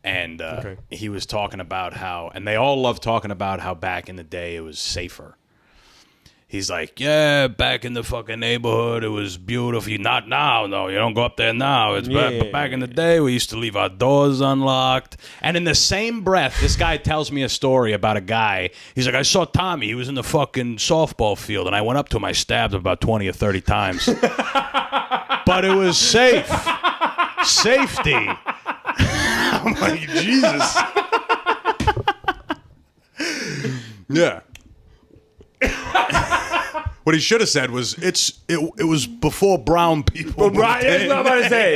And he was talking about how, and they all love talking about how back in the day it was safer. He's like, yeah, back in the fucking neighborhood, it was beautiful. Not now, though. You don't go up there now. It's but back in the day, we used to leave our doors unlocked. And in the same breath, this guy tells me a story about a guy. He's like, I saw Tommy. He was in the fucking softball field, and I went up to him. I stabbed him about 20 or 30 times. But it was safe. Safety. I'm like, Jesus. Yeah. What he should have said was, it was before brown people.
But Brian, that's what I'm about to say.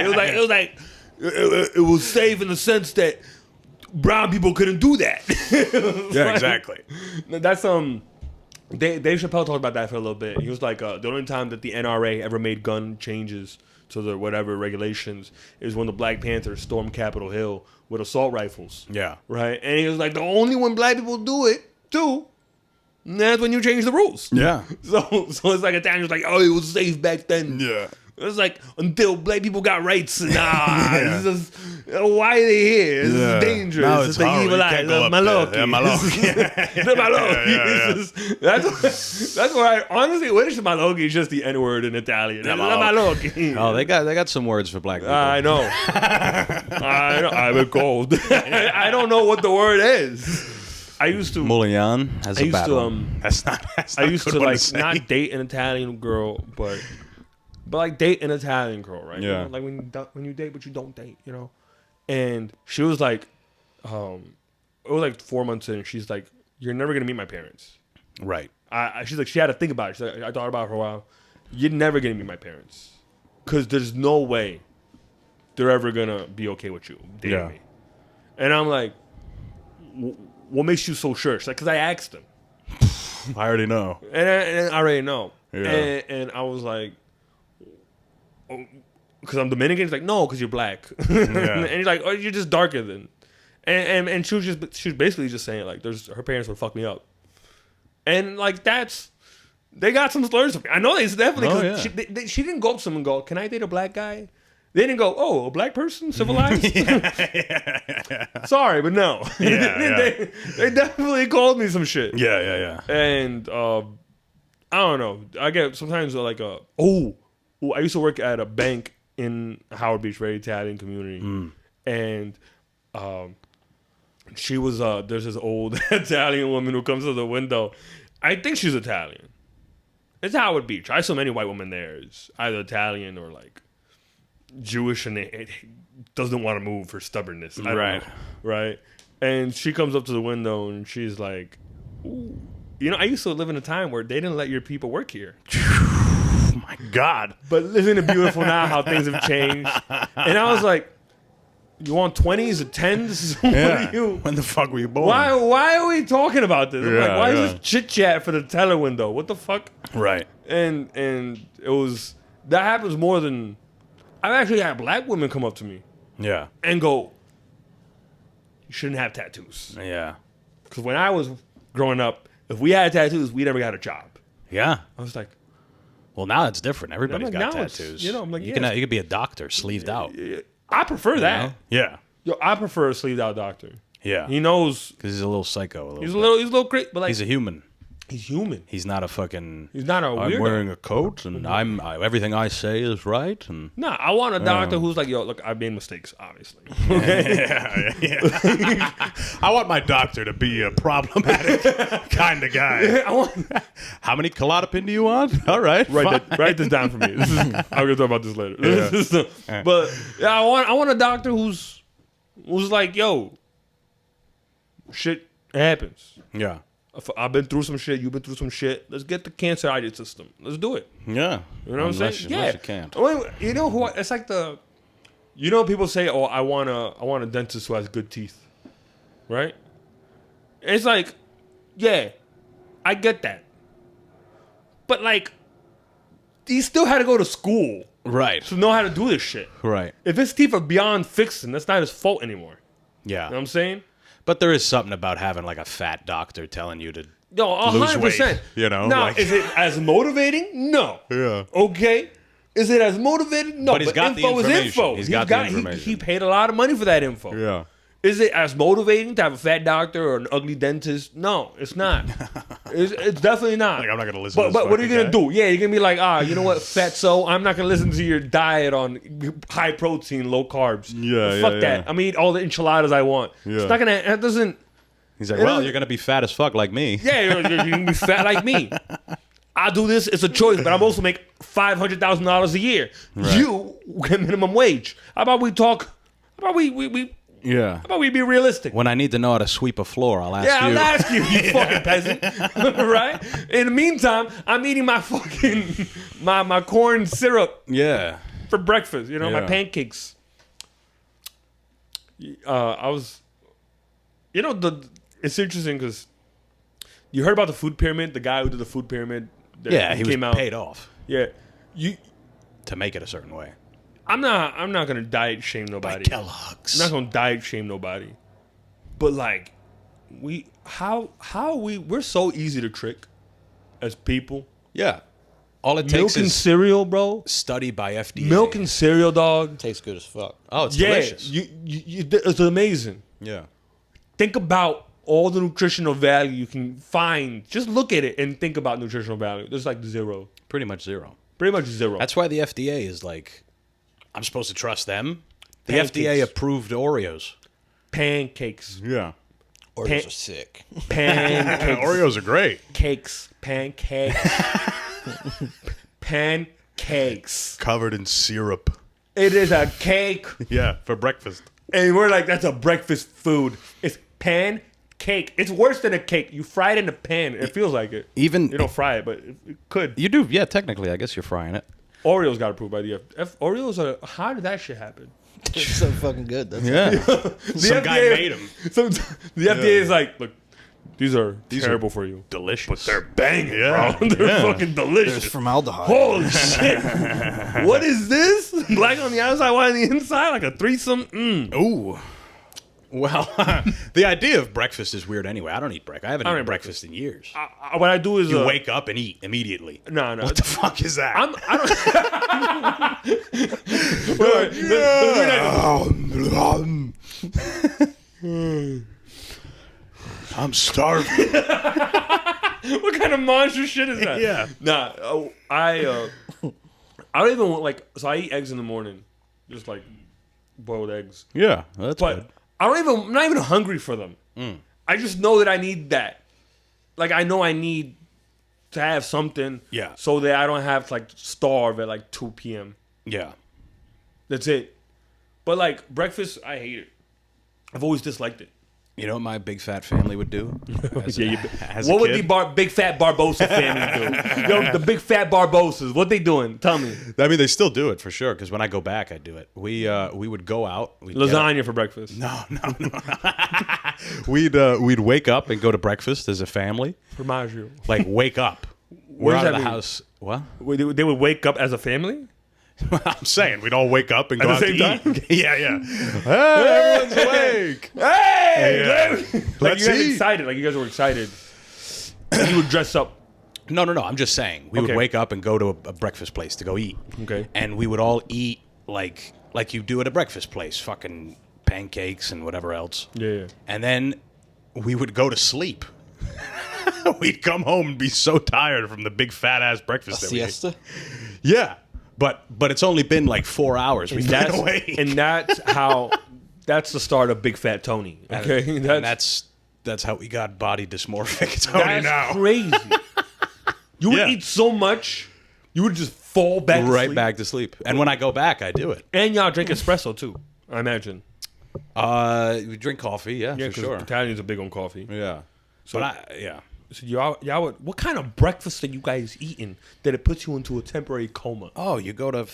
It was safe in the sense that brown people couldn't do that.
Yeah, exactly.
That's Dave Chappelle talked about that for a little bit. He was like, the only time that the NRA ever made gun changes to the whatever regulations is when the Black Panthers stormed Capitol Hill with assault rifles.
Yeah.
Right? And he was like, the only when black people do it, too, that's when you change the rules.
Yeah.
So it's like Italian was like, oh, it was safe back then.
Yeah.
It was like until black people got rights. It's just, why are they here? This is dangerous.
No, it's
the
horrible.
evil
You
eye.
can't go up
Malocchi.
there. Yeah, Malocchi.
The Malocchi.
Yeah.
It's just- that's why honestly, what is Malocchi? Is just the N word in Italian.
Yeah,
The
Malocchi.
Malocchi.
Oh, they got some words for black people.
I know. I know. I'm cold. I don't know what the word is. I used to.
Mulligan has
I
a
used
bad
to,
one. That's not
I
a
used
good
to
one
like
say.
not date an Italian girl, but like date an Italian girl, right?
Yeah.
You know, like when you date, but you don't date, you know. And she was like, it was like 4 months in. She's like, "You're never gonna meet my parents."
Right.
She's like, she had to think about it. She's like, I thought about it for a while. You're never gonna meet my parents, because there's no way they're ever gonna be okay with you dating me. And I'm like, what makes you so sure? She's like, because I asked them.
I already know.
And I already know.
Yeah.
And I was like, because I'm Dominican. He's like, no, because you're black. And he's like, oh, you're just darker than. And she was basically just saying like, her parents would fuck me up. And like they got some slurs. I know it's definitely.
Oh, yeah.
She didn't go up to someone and go, can I date a black guy? They didn't go, oh, a black person, civilized. Sorry, but no. They definitely called me some shit.
Yeah.
And I don't know. I get sometimes like I used to work at a bank in Howard Beach, very Italian community, and she was there's this old Italian woman who comes to the window. I think she's Italian. It's Howard Beach. I assume any white woman there is either Italian or like Jewish, and it doesn't want to move for stubbornness. I don't know, right? And she comes up to the window and she's like, ooh. You know, I used to live in a time where they didn't let your people work here.
Oh my God.
But isn't it beautiful now how things have changed? And I was like, you want 20s or 10s? What are you?
When the fuck were you born?
Why are we talking about this? I'm like, why is
Yeah.
this chit chat for the teller window? What the fuck?
Right.
And it was, that happens more than, I've actually had black women come up to me
Yeah.
and go, you shouldn't have tattoos.
Yeah.
Because when I was growing up, if we had tattoos, we never got a job.
Yeah.
I was like,
Well, now it's different. Everybody's
like,
got
now it's,
tattoos.
you know, I'm like,
you
yeah.
can be a doctor sleeved out.
I prefer that.
know? Yeah.
Yo, I prefer a sleeved out doctor.
Yeah.
He knows.
Because he's a little psycho.
He's a little crazy, but like
He's a human.
he's human.
He's not a fucking.
He's not a
I'm
weirdo.
wearing a coat and everything I say is right. And
Nah, I want a doctor who's like, yo, look, I made mistakes, obviously.
I want my doctor to be a problematic kind of guy.
I want
How many Klonopin do you want? All right,
write this down for me. I'm gonna talk about this later. But yeah, I want a doctor who's like, yo, shit happens.
Yeah,
I've been through some shit. You've been through some shit. Let's get the cancer out of your system. Let's do it.
yeah.
You know what I'm saying?
Unless you can't.
You know who? It's like you know, people say, "Oh, I want a dentist who has good teeth," right? It's like, yeah, I get that, but like, he still had to go to school
Right,
to know how to do this shit.
right.
If his teeth are beyond fixing, that's not his fault anymore.
Yeah,
You know what I'm saying?
but there is something about having like a fat doctor telling you to.
Yo,
Lose
100%.
weight, you know,
Now,
like-
is it as motivating? No.
Yeah.
Okay. Is it as motivating? No.
But he's got the
info is
information.
info.
He's got the information.
He paid a lot of money for that info.
Yeah.
Is it as motivating to have a fat doctor or an ugly dentist? No, it's not. It's definitely not.
Like, I'm not gonna listen to
But
this
what are you
fucking
gonna
guy.
do? Yeah, you're gonna be like, you know what, fatso? I'm not gonna listen to your diet on high protein, low carbs.
Yeah,
Fuck
yeah,
that.
yeah.
I'm gonna eat all the enchiladas I want.
Yeah.
It's not gonna. That doesn't.
He's like,
It
well,
doesn't-
you're gonna be fat as fuck like me.
Yeah, you're gonna be fat like me. I do this. It's a choice, but I'm also make $500,000 a year.
Right.
You get minimum wage. How about we talk? How about we
Yeah.
How about we be realistic?
When I need to know how to sweep a floor, I'll ask
Yeah,
you.
I'll ask you, you fucking peasant. Right? In the meantime, I'm eating my fucking my corn syrup
Yeah.
for breakfast. You know, my
Yeah.
pancakes. I was, you know, it's interesting because you heard about the food pyramid. The guy who did the food pyramid.
Yeah, he was
came out.
paid off
Yeah,
to make it a certain way.
I'm not gonna diet shame nobody.
Kellogg's.
I'm not gonna diet shame nobody. But like, we're so easy to trick as people.
Yeah. All it
Milk
takes
and
is
cereal, bro.
study by FDA.
Milk and cereal, dog.
Tastes good as fuck.
Oh, it's
Yeah,
delicious.
it's amazing.
Yeah.
Think about all the nutritional value you can find. Just look at it and think about nutritional value. There's like zero.
Pretty much zero.
Pretty much zero.
That's why the FDA is like, I'm supposed to trust them. The
Pancakes.
FDA approved Oreos.
pancakes.
Yeah.
Oreos are sick.
Pancakes.
Oreos are great.
Pancakes. Pancakes.
Covered in syrup.
It is a cake.
Yeah, for breakfast.
And we're like, that's a breakfast food. It's pancake. It's worse than a cake. You fry it in a pan. It feels like it.
Even
You don't fry it, but it could.
you do, yeah. Technically, I guess you're frying it.
Oreos got approved by the Oreos are. How did that shit happen?
They're so fucking good. That's
Yeah,
The
some guy
FDA
made them.
The FDA is like, look, these are terrible for you.
Delicious.
But they're banging,
Yeah,
bro. They're
yeah.
fucking delicious.
formaldehyde.
Holy shit. What is this? Black on the outside, white on the inside? Like a threesome?
Ooh. Well, the idea of breakfast is weird anyway. I don't eat breakfast. I haven't
I don't
eaten
eat
breakfast in years.
What I do is
You wake up and eat immediately.
No.
What the fuck is that?
I don't.
I'm starving.
What kind of monster shit is that?
Yeah.
Nah. I don't even want So I eat eggs in the morning, just like boiled eggs.
Yeah, that's
But
good.
I'm not even hungry for them. I just know that I need that. Like I know I need to have something.
Yeah.
So that I don't have to like starve at like 2 p.m.
Yeah.
That's it. But like breakfast, I hate it. I've always disliked it.
You know what my big fat family would do? As
What
a
would
kid?
the big fat Barbosa family do? Yo, the big fat Barbosas, what they doing? Tell me.
I mean, they still do it for sure. Because when I go back, I do it. We would go out. We'd get up-
Lasagna for breakfast.
No. We'd wake up and go to breakfast as a family.
Formaggio.
Like wake up. We're
does
out of
that
the
mean?
house. What?
They would wake up as a family?
I'm saying we'd all wake up and
At
go
the
out
same
to eat. Yeah. Hey, everyone's awake.
Hey!
Yeah.
Like
Let's
you guys
eat.
excited. Like you guys were excited. You would dress up.
No. I'm just saying we would
Okay.
wake up and go to a breakfast place to go eat.
Okay.
And we would all eat like you do at a breakfast place. Fucking pancakes and whatever else.
Yeah.
And then we would go to sleep. We'd come home and be so tired from the big fat ass breakfast that we ate.
Siesta?
Yeah. But it's only been like 4 hours. We've been awake.
And that's how. That's the start of Big Fat Tony. Okay,
And that's how we got body dysmorphic
that's
Tony now.
crazy. You would
Yeah.
eat so much, you would just fall back to
Right
sleep.
back to sleep. And when I go back, I do it.
And y'all drink espresso too, I imagine.
We drink coffee, yeah,
Yeah,
for
because
sure.
Italians are big on coffee.
Yeah.
So-
yeah.
So y'all would. What kind of breakfast are you guys eating that it puts you into a temporary coma?
Oh, you go to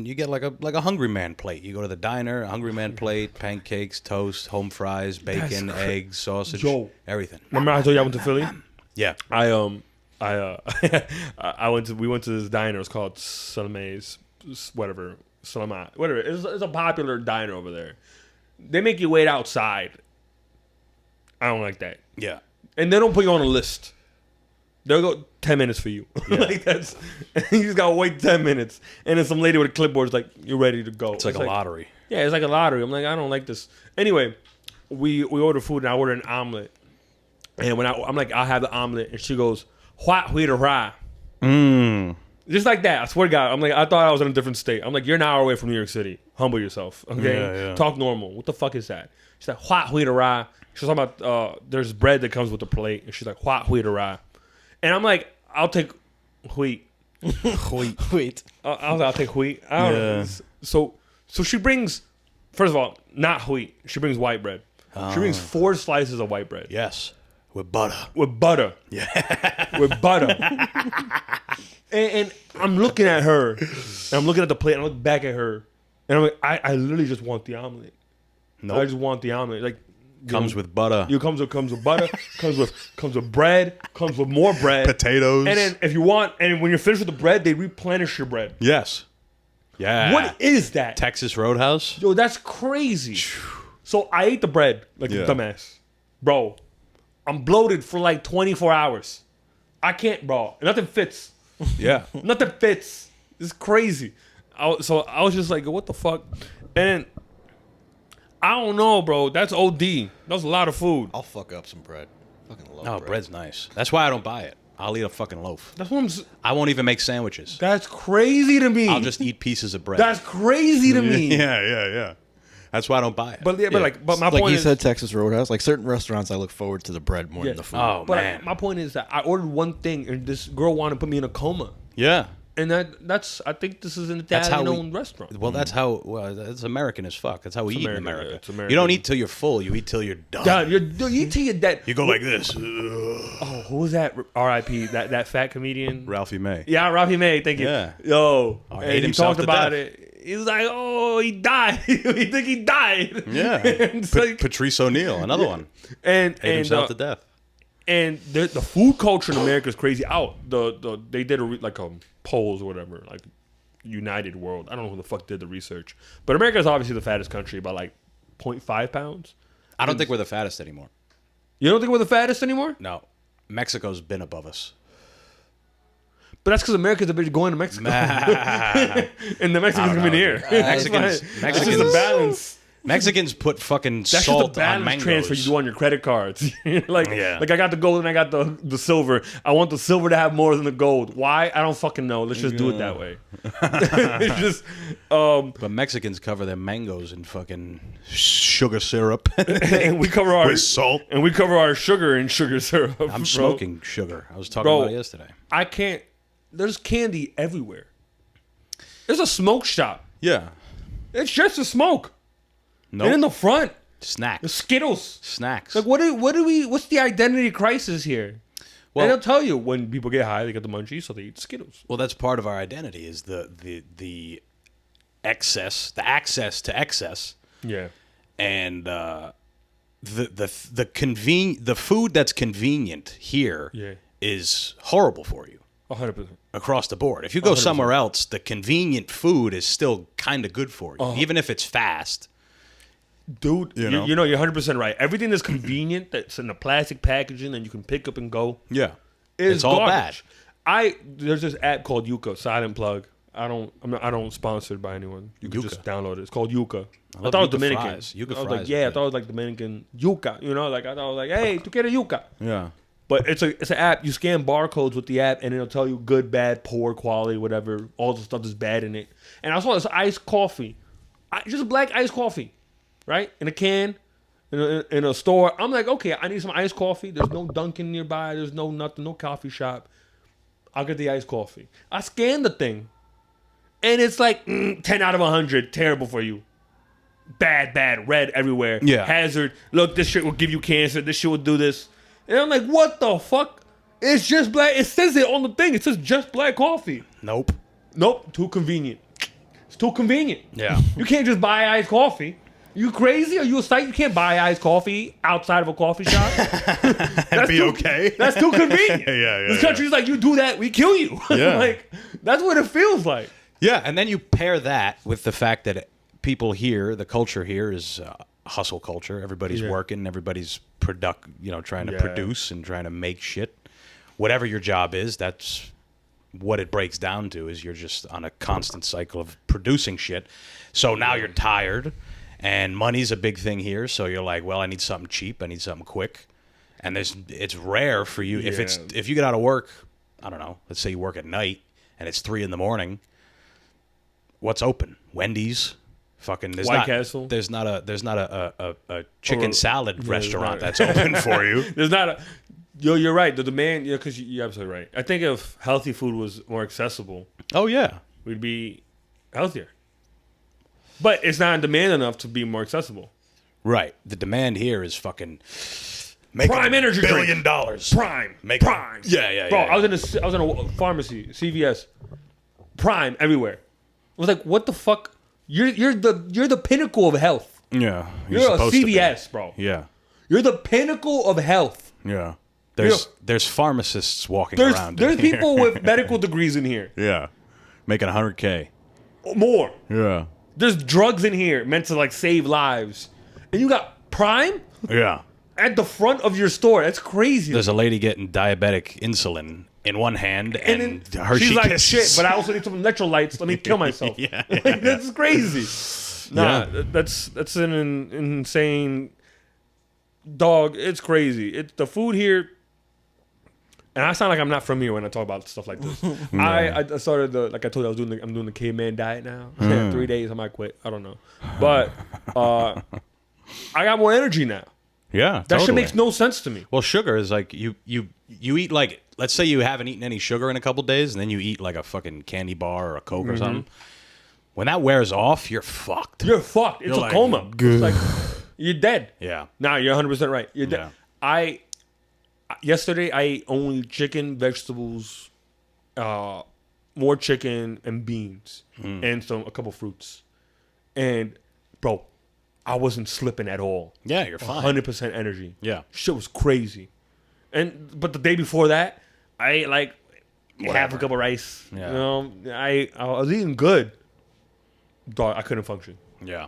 you get like a hungry man plate. You go to the diner, a hungry man plate, pancakes, toast, home fries, bacon, eggs, sausage,
Yo.
everything.
Remember I told you I went to Philly?
Yeah.
We went to this diner. It's called Salime's, whatever. It's a popular diner over there. They make you wait outside. I don't like that.
Yeah.
And they don't put you on a list. They'll go 10 minutes for you.
Yeah.
Like that's you just gotta wait 10 minutes. And then some lady with a clipboard is like, you're ready to go.
It's like a lottery.
Yeah, it's like a lottery. I'm like, I don't like this. Anyway, we order food and I order an omelet. And when I'm like, I'll have the omelet, and she goes, "What wheat or rye?" Just like that. I swear to God. I'm like, I thought I was in a different state. I'm like, you're an hour away from New York City. Humble yourself. Okay?
Yeah, yeah.
Talk normal. What the fuck is that? She's like, "What wheat or rye?" She's talking about there's bread that comes with the plate, and she's like, "What wheat or rye?" And I'm like, I'll take wheat.
Wait.
I was like, I'll take wheat. I don't know. So she brings, first of all, not wheat. She brings white bread. She brings 4 slices of white bread.
Yes. With butter.
With butter.
Yeah.
With butter. and I'm looking at her, and I'm looking at the plate, and I look back at her, and I'm like, I literally just want the omelet.
Nope.
I just want the omelet. Like,
Comes with butter.
comes with butter, comes with bread, comes with more bread,
Potatoes.
and then if you want, and when you're finished with the bread, they replenish your bread.
Yes. Yeah.
What is that?
Texas Roadhouse?
Yo, that's crazy. So I ate the bread like
Yeah.
a dumbass. Bro, I'm bloated for like 24 hours. I can't, bro. Nothing fits.
Yeah.
Nothing fits. It's crazy. So I was just like, what the fuck? And I don't know, bro. That's OD. That was a lot of food.
I'll fuck up some bread. Fucking love
Oh,
bread.
bread's nice. That's why I don't buy it. I'll eat a fucking loaf.
That's what I'm.
I won't even make sandwiches.
That's crazy to me.
I'll just eat pieces of bread.
That's crazy to me.
Yeah. That's why I don't buy it.
But my
Like
point
you
is,
said, Texas Roadhouse. Like certain restaurants, I look forward to the bread more
Yeah.
than the food.
Oh,
but
man.
my point is that I ordered one thing, and this girl wanted to put me in a coma.
Yeah.
And that's I think this is an
That's how
Italian-owned restaurant.
Well, that's how. Well, it's American as fuck. That's how we eat in
American,
America.
yeah, it's American.
You don't eat till you're full. You eat till you're done.
God, you tell you that.
You go like this.
Oh, who was that? R.I.P. That fat comedian.
Ralphie May.
Yeah, Ralphie May. Thank you.
Yeah.
Yo,
Oh,
and
ate
he
himself
talked
to
about
death.
it. He was like, "Oh, he died. he think he died."
Yeah.
And it's like-
Patrice O'Neill, another one.
and
Ate himself to death.
And the food culture in America is crazy. They did like polls or whatever, like United World. I don't know who the fuck did the research, but America is obviously the fattest country by like 0.5 pounds.
I don't think we're the fattest anymore.
You don't think we're the fattest anymore?
No. Mexico's been above us.
But that's because Americans are busy going to Mexico, and the Mexicans coming here.
Mexicans-
That's just the balance.
Mexicans put fucking
That's just
salt
the
on
balance
mangoes.
transfer you do on your credit cards. like
Yeah.
I got the gold and I got the silver. I want the silver to have more than the gold. Why? I don't fucking know. Let's just do it that way. It's just
But Mexicans cover their mangoes in fucking sugar syrup.
and we cover our
With salt.
and we cover our sugar in sugar syrup.
I'm
bro.
smoking sugar. I was talking
Bro.
about it yesterday.
I can't. There's candy everywhere. There's a smoke shop.
Yeah.
It's just a smoke.
No.
And in the front, the
Snacks.
Skittles.
Snacks.
Like what's the identity crisis here?
Well-
and they'll tell you when people get high, they get the munchies, so they eat Skittles.
Well, that's part of our identity is the excess, the access to excess,
Yeah.
and the food that's convenient here is
Yeah.
horrible for you
100%.
across the board. If you go
100%.
somewhere else, the convenient food is still kind of good for you, even if it's fast.
Dude,
You know?
you're 100% right. Everything that's convenient, that's in the plastic packaging and you can pick up and go,
Yeah,
is
it's all
garbage.
bad.
There's this app called Yuka, Silent Plug. I don't sponsor it by anyone. You can
Yuca.
just download it. It's called Yuca. I
love
thought it was
yuca
Dominican.
fries. Yuca
I was
fries
like,
are
yeah, I
good.
thought it was like Dominican Yuca. You know, like I thought it was like, hey, tu quieres yuca?
Yeah.
But it's an app. You scan barcodes with the app, and it'll tell you good, bad, poor quality, whatever. All the stuff that's bad in it. And I saw this iced coffee, just black iced coffee, right, in a can, in a store. I'm like, okay, I need some iced coffee. There's no Dunkin' nearby. There's no nothing, no coffee shop. I'll get the iced coffee. I scanned the thing, and it's like 10 out of 100, terrible for you. Bad, red everywhere.
Yeah.
Hazard. Look, this shit will give you cancer. This shit will do this. And I'm like, what the fuck? It's just black. It says it on the thing. It says just black coffee.
Nope.
Nope. Too convenient. It's too convenient.
Yeah.
You can't just buy iced coffee. You crazy? Are you a psych? You can't buy iced coffee outside of a coffee shop.
That'd be okay.
That's too convenient.
Yeah,
This country's like, you do that, we kill you.
Yeah.
Like, that's what it feels like.
Yeah, and then you pair that with the fact that people here, the culture here is hustle culture. Everybody's working, everybody's trying to
Yeah.
produce and trying to make shit. Whatever your job is, that's what it breaks down to. Is you're just on a constant cycle of producing shit. So now you're tired, and money's a big thing here. So you're like, well, I need something cheap, I need something quick, and it's rare for you if you get out of work. I don't know. Let's say you work at night and it's 3 a.m. What's open? Wendy's. Fucking there's
White
not
Castle.
there's not a chicken salad
there's
restaurant
not.
that's open for you.
There's not a. You're right. The demand, because you're absolutely right. I think if healthy food was more accessible,
Oh yeah.
we'd be healthier. But it's not in demand enough to be more accessible.
Right. The demand here is fucking making
Prime energy
$1
drink.
billion.
Prime.
Make
Prime.
Yeah.
Bro, I was in a pharmacy, CVS. Prime everywhere. I was like, what the fuck? You're the pinnacle of health.
Yeah.
You're a
supposed to be.
CVS, bro.
Yeah.
You're the pinnacle of health.
Yeah. There's pharmacists walking around.
There's
in here.
people with medical degrees in here.
Yeah. Making $100K.
More.
Yeah.
There's drugs in here meant to like save lives. And you got Prime
Yeah.
at the front of your store. That's crazy.
There's a lady getting diabetic insulin in one hand and,
and then
Hershey
she's like,
Kisses.
shit, but I also need some electrolytes. Let me kill myself.
Yeah.
Like, that's crazy. Nah,
Yeah.
that's an insane dog. It's crazy. The food here, and I sound like I'm not from here when I talk about stuff like this. I started like I told you, I'm doing the caveman diet now. 3 days, I might quit. I don't know, but I got more energy now.
Yeah.
That shit
totally.
makes no sense to me.
Well, sugar is like you eat like, let's say you haven't eaten any sugar in a couple days, and then you eat like a fucking candy bar or a Coke or something. When that wears off, you're fucked.
You're fucked. It's
You're
a
like,
coma. It's like you're dead.
Yeah.
Nah, you're 100% right. You're dead. Yesterday I ate only chicken, vegetables, more chicken and beans, and a couple fruits. And bro, I wasn't slipping at all.
Yeah, you're fine.
100% energy.
Yeah.
Shit was crazy. But the day before that, I ate like half a cup of rice.
Yeah.
You know, I was eating good. Dog, I couldn't function.
Yeah.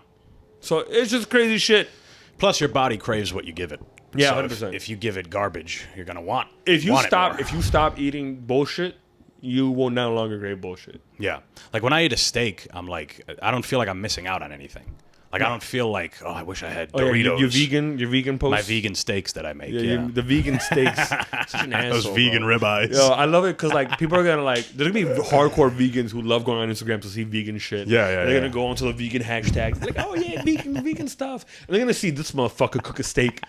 So it's just crazy shit.
Plus, your body craves what you give it.
Yeah,
So
100%.
if you give it garbage, you're gonna want.
If you
want it
stop,
more.
if you stop eating bullshit, you will no longer crave bullshit.
Yeah. Like when I eat a steak, I'm like, I don't feel like I'm missing out on anything. Like I don't feel like, oh, I wish I had
Oh, yeah,
Doritos.
your vegan post.
My vegan steaks that I make.
Yeah,
Yeah.
the vegan steaks. Such an
Those
asshole,
vegan
bro.
ribeyes.
Yo, I love it because like people are gonna like. There's gonna be hardcore vegans who love going on Instagram to see vegan shit.
Yeah.
They're gonna go onto the vegan hashtag. Like, oh yeah, vegan stuff. And they're gonna see this motherfucker cook a steak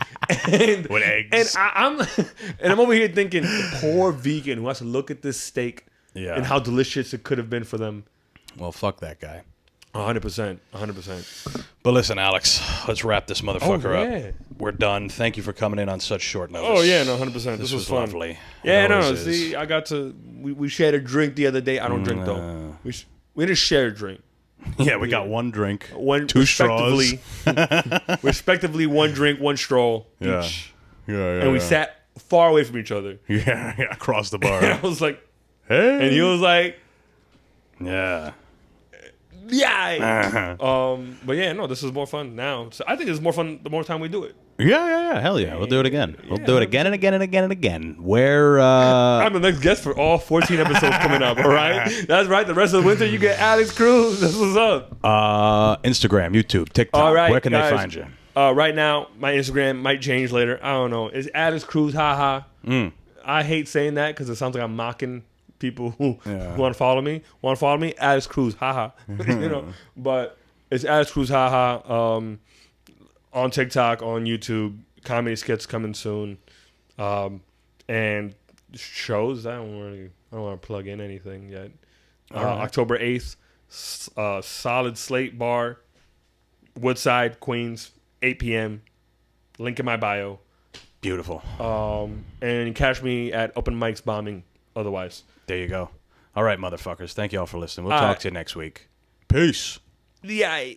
and
With eggs.
And I'm over here thinking, the poor vegan who has to look at this steak
Yeah.
and how delicious it could have been for them.
Well, fuck that guy.
100%.
But listen, Alex, let's wrap this motherfucker
yeah.
up. We're done. Thank you for coming in on such short notice.
Oh yeah, no, 100%. This was fun.
lovely.
Yeah,
It
no.
always is.
See, I got to. We shared a drink the other day. I don't drink though. We didn't share a drink.
Yeah, we got one drink,
One
two straws.
respectively, one drink, one straw
Yeah.
each,
Yeah,
and we sat far away from each other.
Yeah, across the
And I
bar.
was like,
Hey.
and he was like,
Yeah.
Yeah. But yeah, no, this is more fun now. So I think it's more fun the more time we do it.
Yeah. Hell yeah. We'll do it again. We'll do it again and again and again and again. Where
I'm the next guest for all 14 episodes coming up, all right? That's right. The rest of the winter, you get Alex Cruz. This is up.
Instagram, YouTube, TikTok.
All right,
Where can
guys.
they find you?
Right now, my Instagram might change later. I don't know. It's Alex Cruz, haha. I hate saying that because it sounds like I'm mocking people who want to follow me. Alex Cruz, haha. But it's Alex Cruz, haha. On TikTok, on YouTube, comedy skits coming soon, and shows. I don't want to plug in anything yet. October 8th, Solid Slate Bar, Woodside, Queens, 8 p.m. Link in my bio.
Beautiful.
And catch me at Open Mics Bombing. Otherwise,
There you go. All right, motherfuckers. Thank you all for listening. We'll
All
talk
right.
to you next week. Peace.
yeah.